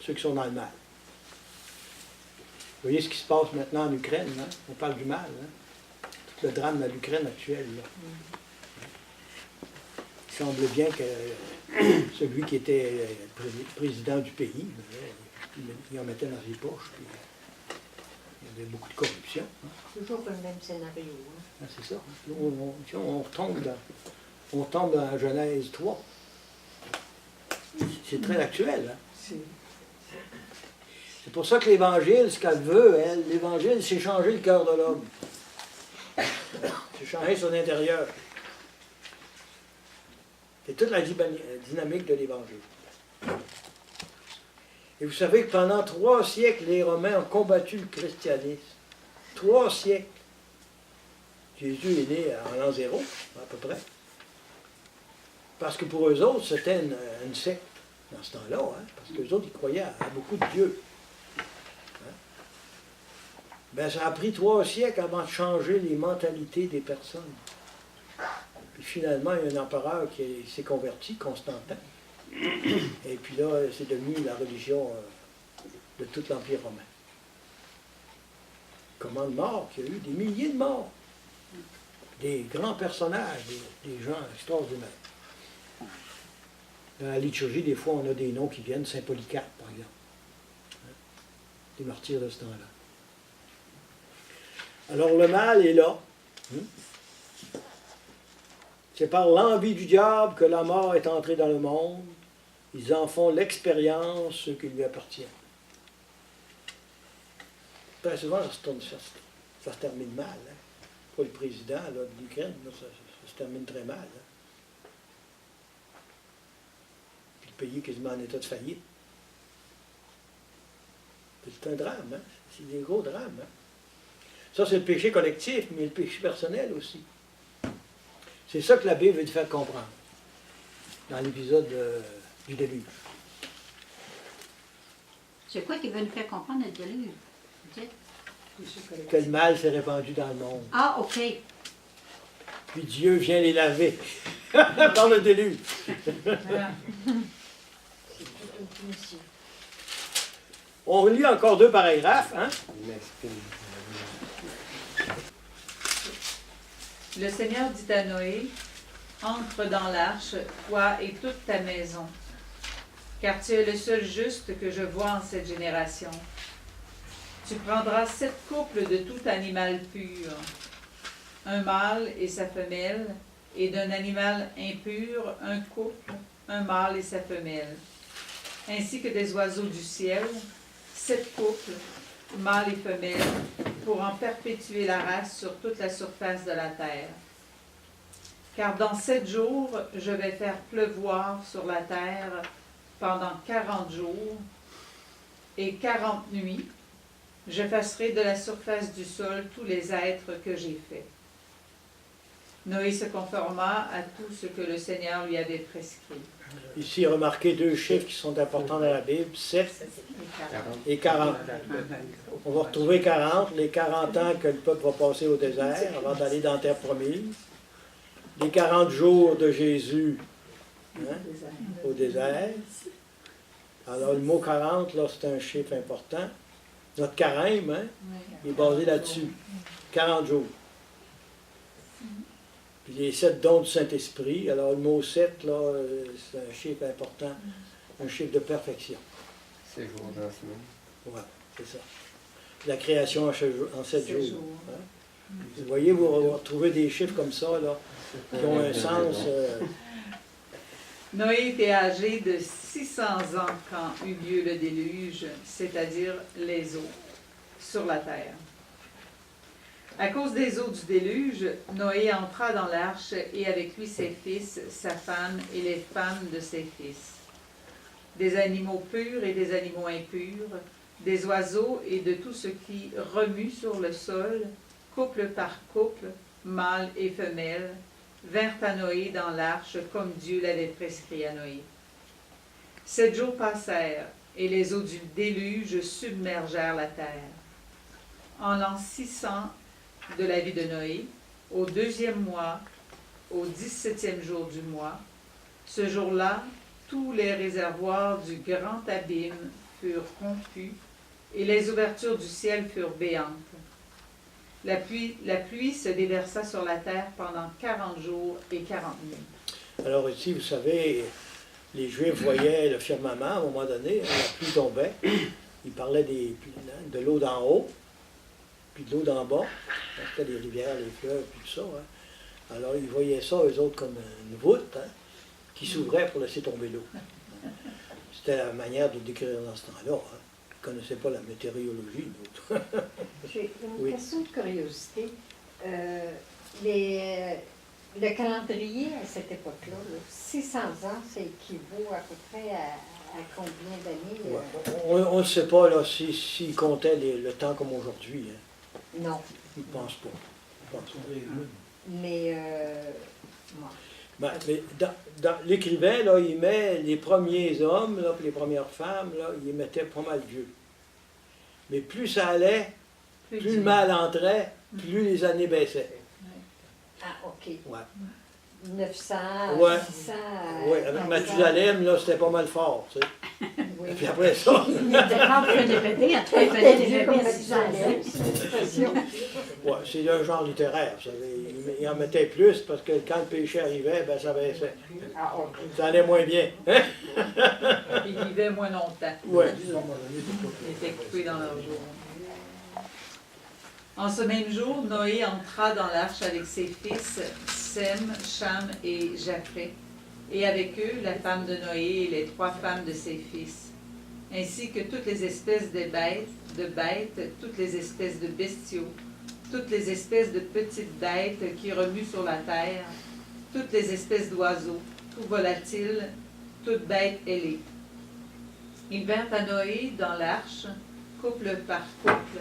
Speaker 1: Ceux qui sont dans le mal. Vous voyez ce qui se passe maintenant en Ukraine, hein? On parle du mal, hein? Tout le drame de l'Ukraine actuelle. Là. Il semble bien que celui qui était président du pays, il en mettait dans ses poches. Puis, il y avait beaucoup de corruption. Hein?
Speaker 3: Toujours le même scénario. Hein.
Speaker 1: Ah, c'est ça. On tombe dans Genèse 3. C'est très actuel. Hein? C'est pour ça que l'Évangile, ce qu'elle veut, l'Évangile, c'est changer le cœur de l'homme. C'est changer son intérieur. C'est toute la dynamique de l'Évangile. Et vous savez que pendant 3 siècles, les Romains ont combattu le christianisme. 3 siècles. Jésus est né en l'an 0, à peu près. Parce que pour eux autres, c'était une secte dans ce temps-là. Hein, parce qu'eux autres, ils croyaient à beaucoup de dieux. Ben, ça a pris 3 siècles avant de changer les mentalités des personnes. Puis finalement, il y a un empereur qui s'est converti, Constantin. Et puis là, c'est devenu la religion de tout l'Empire romain. Comment de morts, il y a eu des milliers de morts. Des grands personnages, des gens extraordinaires. Dans la liturgie, des fois, on a des noms qui viennent, Saint Polycarpe, par exemple. Des martyrs de ce temps-là. Alors le mal est là. C'est par l'envie du diable que la mort est entrée dans le monde. Ils en font l'expérience, ceux qui lui appartiennent. Très souvent, ça se termine mal. Hein. Pour le président là, de l'Ukraine, ça se termine très mal. Hein. Puis le pays est quasiment en état de faillite. C'est un drame. Hein. C'est des gros drames. Hein. Ça, c'est le péché collectif, mais le péché personnel aussi. C'est ça que la Bible veut te faire comprendre dans l'épisode du déluge.
Speaker 8: C'est quoi qui veut nous faire comprendre le déluge? Dites.
Speaker 1: Que le mal s'est répandu dans le monde.
Speaker 8: Ah, OK.
Speaker 1: Puis Dieu vient les laver dans le déluge. On relit encore 2 paragraphes. Hein?
Speaker 5: Le Seigneur dit à Noé, entre dans l'arche, toi et toute ta maison, car tu es le seul juste que je vois en cette génération. Tu prendras 7 couples de tout animal pur, un mâle et sa femelle, et d'un animal impur, un couple, un mâle et sa femelle, ainsi que des oiseaux du ciel, 7 couples, mâles et femelles, pour en perpétuer la race sur toute la surface de la terre. Car dans 7 jours, je vais faire pleuvoir sur la terre pendant 40 jours, et 40 nuits, j'effacerai de la surface du sol tous les êtres que j'ai faits. Noé se conforma à tout ce que le Seigneur lui avait prescrit.
Speaker 1: Ici, remarquez deux chiffres qui sont importants dans la Bible, 7 et 40. On va retrouver 40, les 40 ans que le peuple va passer au désert avant d'aller dans la terre promise. Les 40 jours de Jésus hein, au désert. Alors, le mot 40, là, c'est un chiffre important. Notre carême, hein, il est basé là-dessus. 40 jours. Puis les 7 dons du Saint-Esprit. Alors, le mot 7, là, c'est un chiffre important, un chiffre de perfection.
Speaker 10: 6 jours dans la semaine.
Speaker 1: Voilà, c'est ça. La création en 7 jours. Hein. Vous voyez, vous retrouvez des chiffres comme ça, là, qui ont un sens.
Speaker 5: Noé était âgé de 600 ans quand eut lieu le déluge, c'est-à-dire les eaux, sur la terre. À cause des eaux du déluge, Noé entra dans l'arche et avec lui ses fils, sa femme et les femmes de ses fils. Des animaux purs et des animaux impurs, des oiseaux et de tout ce qui remue sur le sol, couple par couple, mâle et femelle, vinrent à Noé dans l'arche comme Dieu l'avait prescrit à Noé. 7 jours passèrent et les eaux du déluge submergèrent la terre. En l'an 600 de la vie de Noé, au 2e mois, au 17e jour du mois, ce jour-là, tous les réservoirs du grand abîme furent rompus et les ouvertures du ciel furent béantes. La pluie se déversa sur la terre pendant 40 jours et 40 nuits.
Speaker 1: Alors ici, vous savez, les Juifs voyaient le firmament à un moment donné, hein, la pluie tombait, ils parlaient de l'eau d'en haut, puis de l'eau d'en bas, c'était les rivières, les fleuves, puis tout ça. Hein. Alors ils voyaient ça, eux autres, comme une voûte hein, qui s'ouvrait pour laisser tomber l'eau. C'était la manière de décrire dans ce temps-là. Hein. Ils ne connaissaient pas la météorologie, d'autres.
Speaker 4: J'ai une
Speaker 1: Oui.
Speaker 4: question de curiosité. Le calendrier à cette époque-là, là, 600 ans, ça équivaut à peu près à combien d'années?
Speaker 1: Ouais. On ne sait pas là, s'ils comptaient le temps comme aujourd'hui. Hein.
Speaker 4: Non.
Speaker 1: Ils ne pensent pas. Ils pensent pas.
Speaker 4: Mais, bon.
Speaker 1: Mais dans l'écrivain, là, il met les premiers hommes, là, puis les premières femmes, là, il les mettait pas mal vieux. Mais plus ça allait, plus le mal entrait, plus les années baissaient.
Speaker 4: Ah, OK.
Speaker 1: Ouais.
Speaker 4: 900,
Speaker 1: Ouais.
Speaker 4: 600...
Speaker 1: Oui, avec Mathusalem, là, c'était pas mal fort, tu sais.
Speaker 4: Oui.
Speaker 1: Et puis après ça,
Speaker 8: D'accord, il faisait bébé, en tout cas, il faisait des bébés à 6 ans.
Speaker 1: ouais, c'est un genre littéraire, vous savez. Il en mettait plus parce que quand le péché arrivait, ben ça baissait.
Speaker 4: Ah, OK.
Speaker 1: Ça allait moins bien. Hein?
Speaker 5: Ils vivaient moins longtemps.
Speaker 1: Ouais.
Speaker 5: Ils étaient coupés dans leur jour. En ce même jour, Noé entra dans l'arche avec ses fils, Sem, Cham et Japheth, et avec eux la femme de Noé et les 3 femmes de ses fils, ainsi que toutes les espèces de bêtes, toutes les espèces de bestiaux, toutes les espèces de petites bêtes qui remuent sur la terre, toutes les espèces d'oiseaux, tout volatile, toutes bêtes ailées. Ils vinrent à Noé dans l'arche, couple par couple,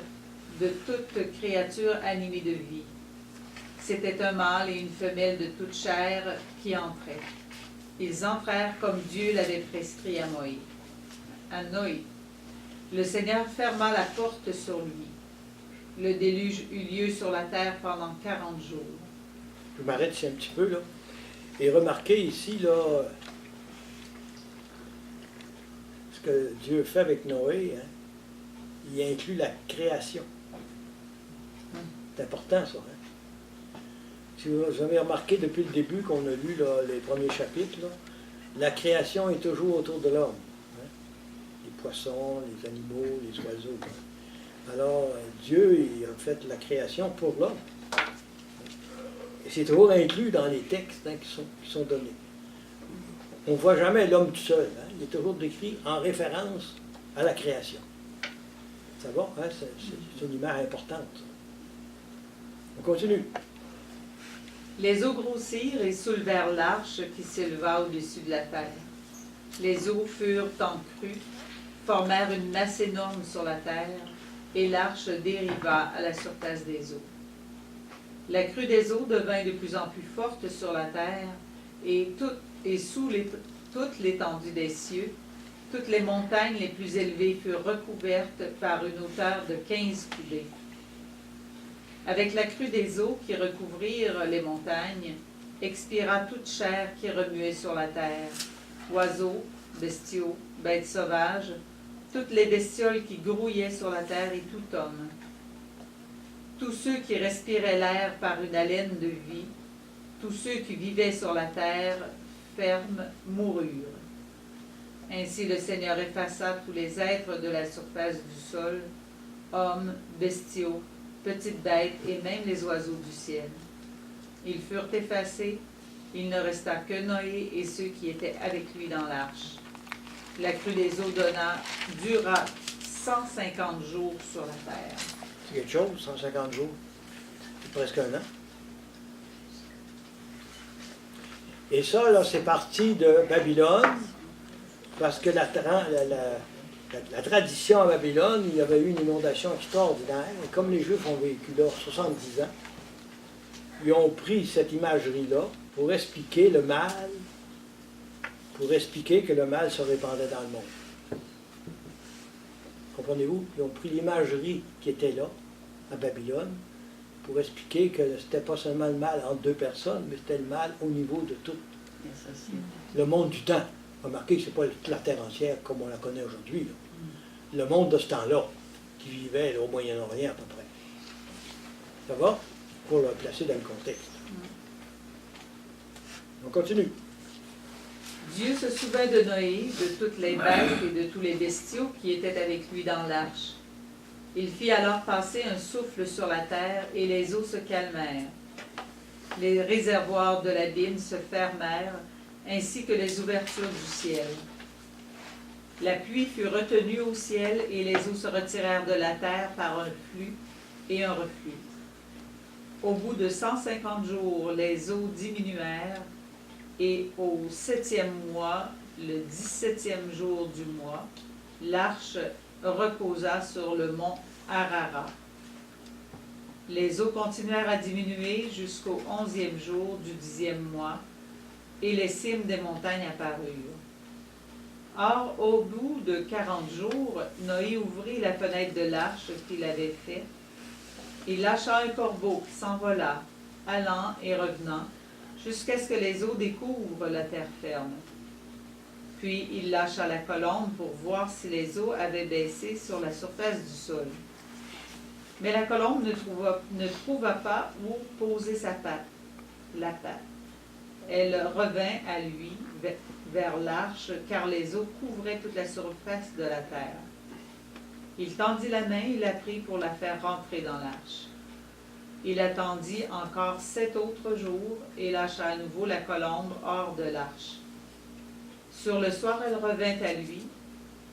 Speaker 5: de toute créature animée de vie. C'était un mâle et une femelle de toute chair qui entraient. Ils entrèrent comme Dieu l'avait prescrit à Noé. Le Seigneur ferma la porte sur lui. Le déluge eut lieu sur la terre pendant 40 jours.
Speaker 1: Je m'arrête ici un petit peu, là. Et remarquez ici, là, ce que Dieu fait avec Noé, hein, il inclut la création. C'est important, ça. Hein? Si vous avez remarqué depuis le début qu'on a lu là, les premiers chapitres, là, la création est toujours autour de l'homme. Hein? Les poissons, les animaux, les oiseaux. Hein? Alors, Dieu il a fait la création pour l'homme. Et c'est toujours inclus dans les textes hein, qui sont donnés. On ne voit jamais l'homme tout seul. Hein? Il est toujours décrit en référence à la création. Ça va? Hein? C'est une image importante. Ça. On continue.
Speaker 5: Les eaux grossirent et soulevèrent l'arche qui s'éleva au-dessus de la terre. Les eaux furent en crue, formèrent une masse énorme sur la terre, et l'arche dériva à la surface des eaux. La crue des eaux devint de plus en plus forte sur la terre, et sous toute l'étendue des cieux, toutes les montagnes les plus élevées furent recouvertes par une hauteur de 15 coudées. Avec la crue des eaux qui recouvrirent les montagnes, expira toute chair qui remuait sur la terre, oiseaux, bestiaux, bêtes sauvages, toutes les bestioles qui grouillaient sur la terre et tout homme. Tous ceux qui respiraient l'air par une haleine de vie, tous ceux qui vivaient sur la terre ferme moururent. Ainsi le Seigneur effaça tous les êtres de la surface du sol, hommes, bestiaux, petites bêtes et même les oiseaux du ciel. Ils furent effacés, il ne resta que Noé et ceux qui étaient avec lui dans l'arche. La crue des eaux dura 150 jours sur la terre.
Speaker 1: C'est quelque chose, 150 jours. C'est presque un an. Et ça, là, c'est parti de Babylone, parce que la tradition à Babylone, il y avait eu une inondation extraordinaire, et comme les Juifs ont vécu là 70 ans, ils ont pris cette imagerie-là pour expliquer le mal, pour expliquer que le mal se répandait dans le monde. Comprenez-vous? Ils ont pris l'imagerie qui était là, à Babylone, pour expliquer que c'était pas seulement le mal entre deux personnes, mais c'était le mal au niveau de tout le monde du temps. Remarquez que ce n'est pas toute la terre entière comme on la connaît aujourd'hui. Le monde de ce temps-là, qui vivait là, au Moyen-Orient à peu près. Ça va? Pour le placer dans le contexte. On continue.
Speaker 5: Dieu se souvint de Noé, de toutes les bêtes et de tous les bestiaux qui étaient avec lui dans l'arche. Il fit alors passer un souffle sur la terre et les eaux se calmèrent. Les réservoirs de l'abîme se fermèrent, ainsi que les ouvertures du ciel. La pluie fut retenue au ciel et les eaux se retirèrent de la terre par un flux et un reflux. Au bout de 150 jours, les eaux diminuèrent et au 7e mois, le 17e jour du mois, l'arche reposa sur le mont Ararat. Les eaux continuèrent à diminuer jusqu'au 11e jour du 10e mois, et les cimes des montagnes apparurent. Or, au bout de 40 jours, Noé ouvrit la fenêtre de l'arche qu'il avait faite. Il lâcha un corbeau qui s'envola, allant et revenant, jusqu'à ce que les eaux découvrent la terre ferme. Puis il lâcha la colombe pour voir si les eaux avaient baissé sur la surface du sol. Mais la colombe ne trouva pas où poser sa patte, la patte. Elle revint à lui vers l'arche, car les eaux couvraient toute la surface de la terre. Il tendit la main et la prit pour la faire rentrer dans l'arche. Il attendit encore 7 autres jours et lâcha à nouveau la colombe hors de l'arche. Sur le soir, elle revint à lui,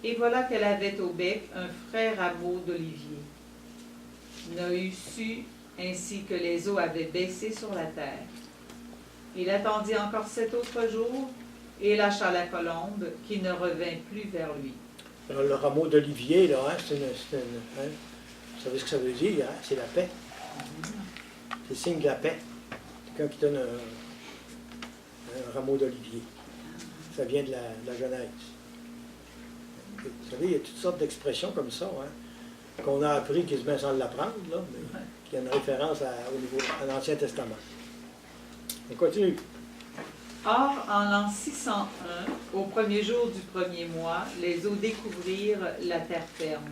Speaker 5: et voilà qu'elle avait au bec un frais rameau d'olivier. Noé sut ainsi que les eaux avaient baissé sur la terre. Il attendit encore 7 autres jours et lâcha la colombe, qui ne revint plus vers lui.
Speaker 1: Alors, le rameau d'olivier, là, hein, vous savez ce que ça veut dire, hein? C'est la paix. C'est le signe de la paix. Quelqu'un qui donne un rameau d'olivier. Ça vient de la Genèse. Vous savez, il y a toutes sortes d'expressions comme ça, hein, qu'on a appris quasiment sans l'apprendre, là, mais qui a une référence au niveau à l'Ancien Testament. On continue.
Speaker 5: Or, en l'an 601, au premier jour du premier mois, les eaux découvrirent la terre ferme.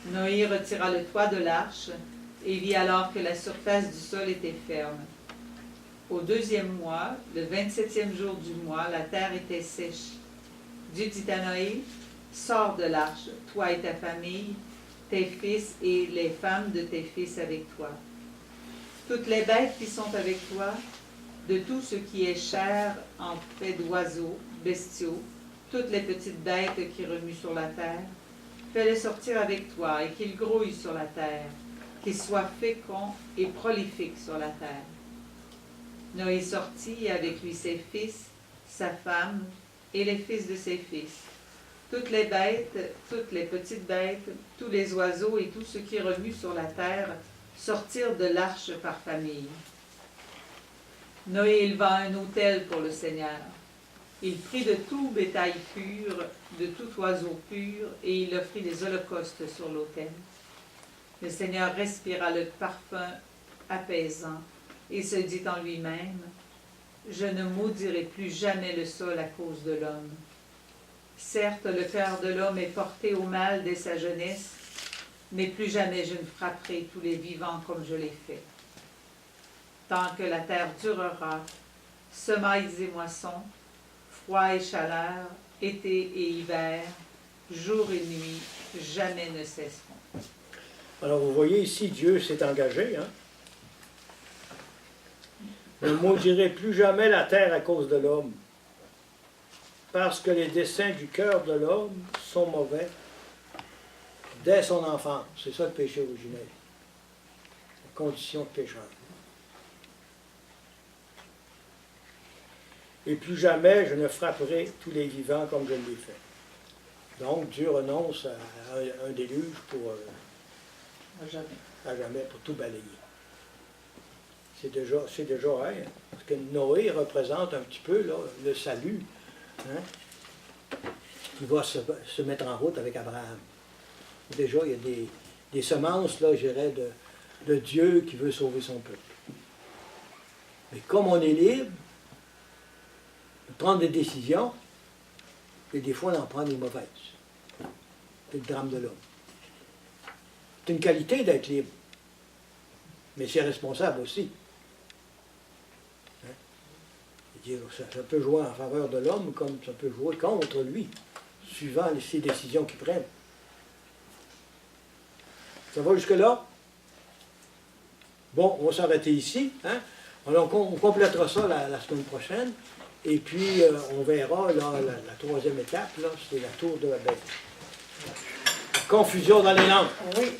Speaker 5: Noé retira le toit de l'arche et vit alors que la surface du sol était ferme. Au 2e mois, le 27e jour du mois, la terre était sèche. Dieu dit à Noé, « Sors de l'arche, toi et ta famille, tes fils et les femmes de tes fils avec toi. Toutes les bêtes qui sont avec toi, de tout ce qui est chair en fait d'oiseaux, bestiaux, toutes les petites bêtes qui remuent sur la terre, fais-les sortir avec toi et qu'ils grouillent sur la terre, qu'ils soient féconds et prolifiques sur la terre. » Noé sortit avec lui ses fils, sa femme et les fils de ses fils. Toutes les bêtes, toutes les petites bêtes, tous les oiseaux et tout ce qui remue sur la terre sortirent de l'arche par famille. Noé éleva un autel pour le Seigneur. Il prit de tout bétail pur, de tout oiseau pur, et il offrit des holocaustes sur l'autel. Le Seigneur respira le parfum apaisant et se dit en lui-même, « Je ne maudirai plus jamais le sol à cause de l'homme. Certes, le cœur de l'homme est porté au mal dès sa jeunesse, mais plus jamais je ne frapperai tous les vivants comme je l'ai fait. Tant que la terre durera, semailles et moissons, froid et chaleur, été et hiver, jour et nuit, jamais ne cesseront. »
Speaker 1: Alors vous voyez ici, Dieu s'est engagé. Hein? Je ne maudirai plus jamais la terre à cause de l'homme, parce que les desseins du cœur de l'homme sont mauvais dès son enfance. C'est ça le péché originel, la condition de pécheur. Et plus jamais je ne frapperai tous les vivants comme je l'ai fait. Donc Dieu renonce à un déluge pour à jamais pour tout balayer. C'est déjà vrai, hein, parce que Noé représente un petit peu là, le salut, hein, qui va se mettre en route avec Abraham. Déjà, il y a des semences, là, je dirais, de Dieu qui veut sauver son peuple. Mais comme on est libre de prendre des décisions, et des fois on en prend des mauvaises. C'est le drame de l'homme. C'est une qualité d'être libre, mais c'est responsable aussi. Hein? Ça peut jouer en faveur de l'homme comme ça peut jouer contre lui, suivant ses décisions qu'il prenne. Ça va jusque-là? Bon, on va s'arrêter ici. Hein? Alors, on complétera ça la semaine prochaine. Et puis, on verra là, la troisième étape, c'est la tour de Babel. Confusion dans les langues.
Speaker 4: Oui.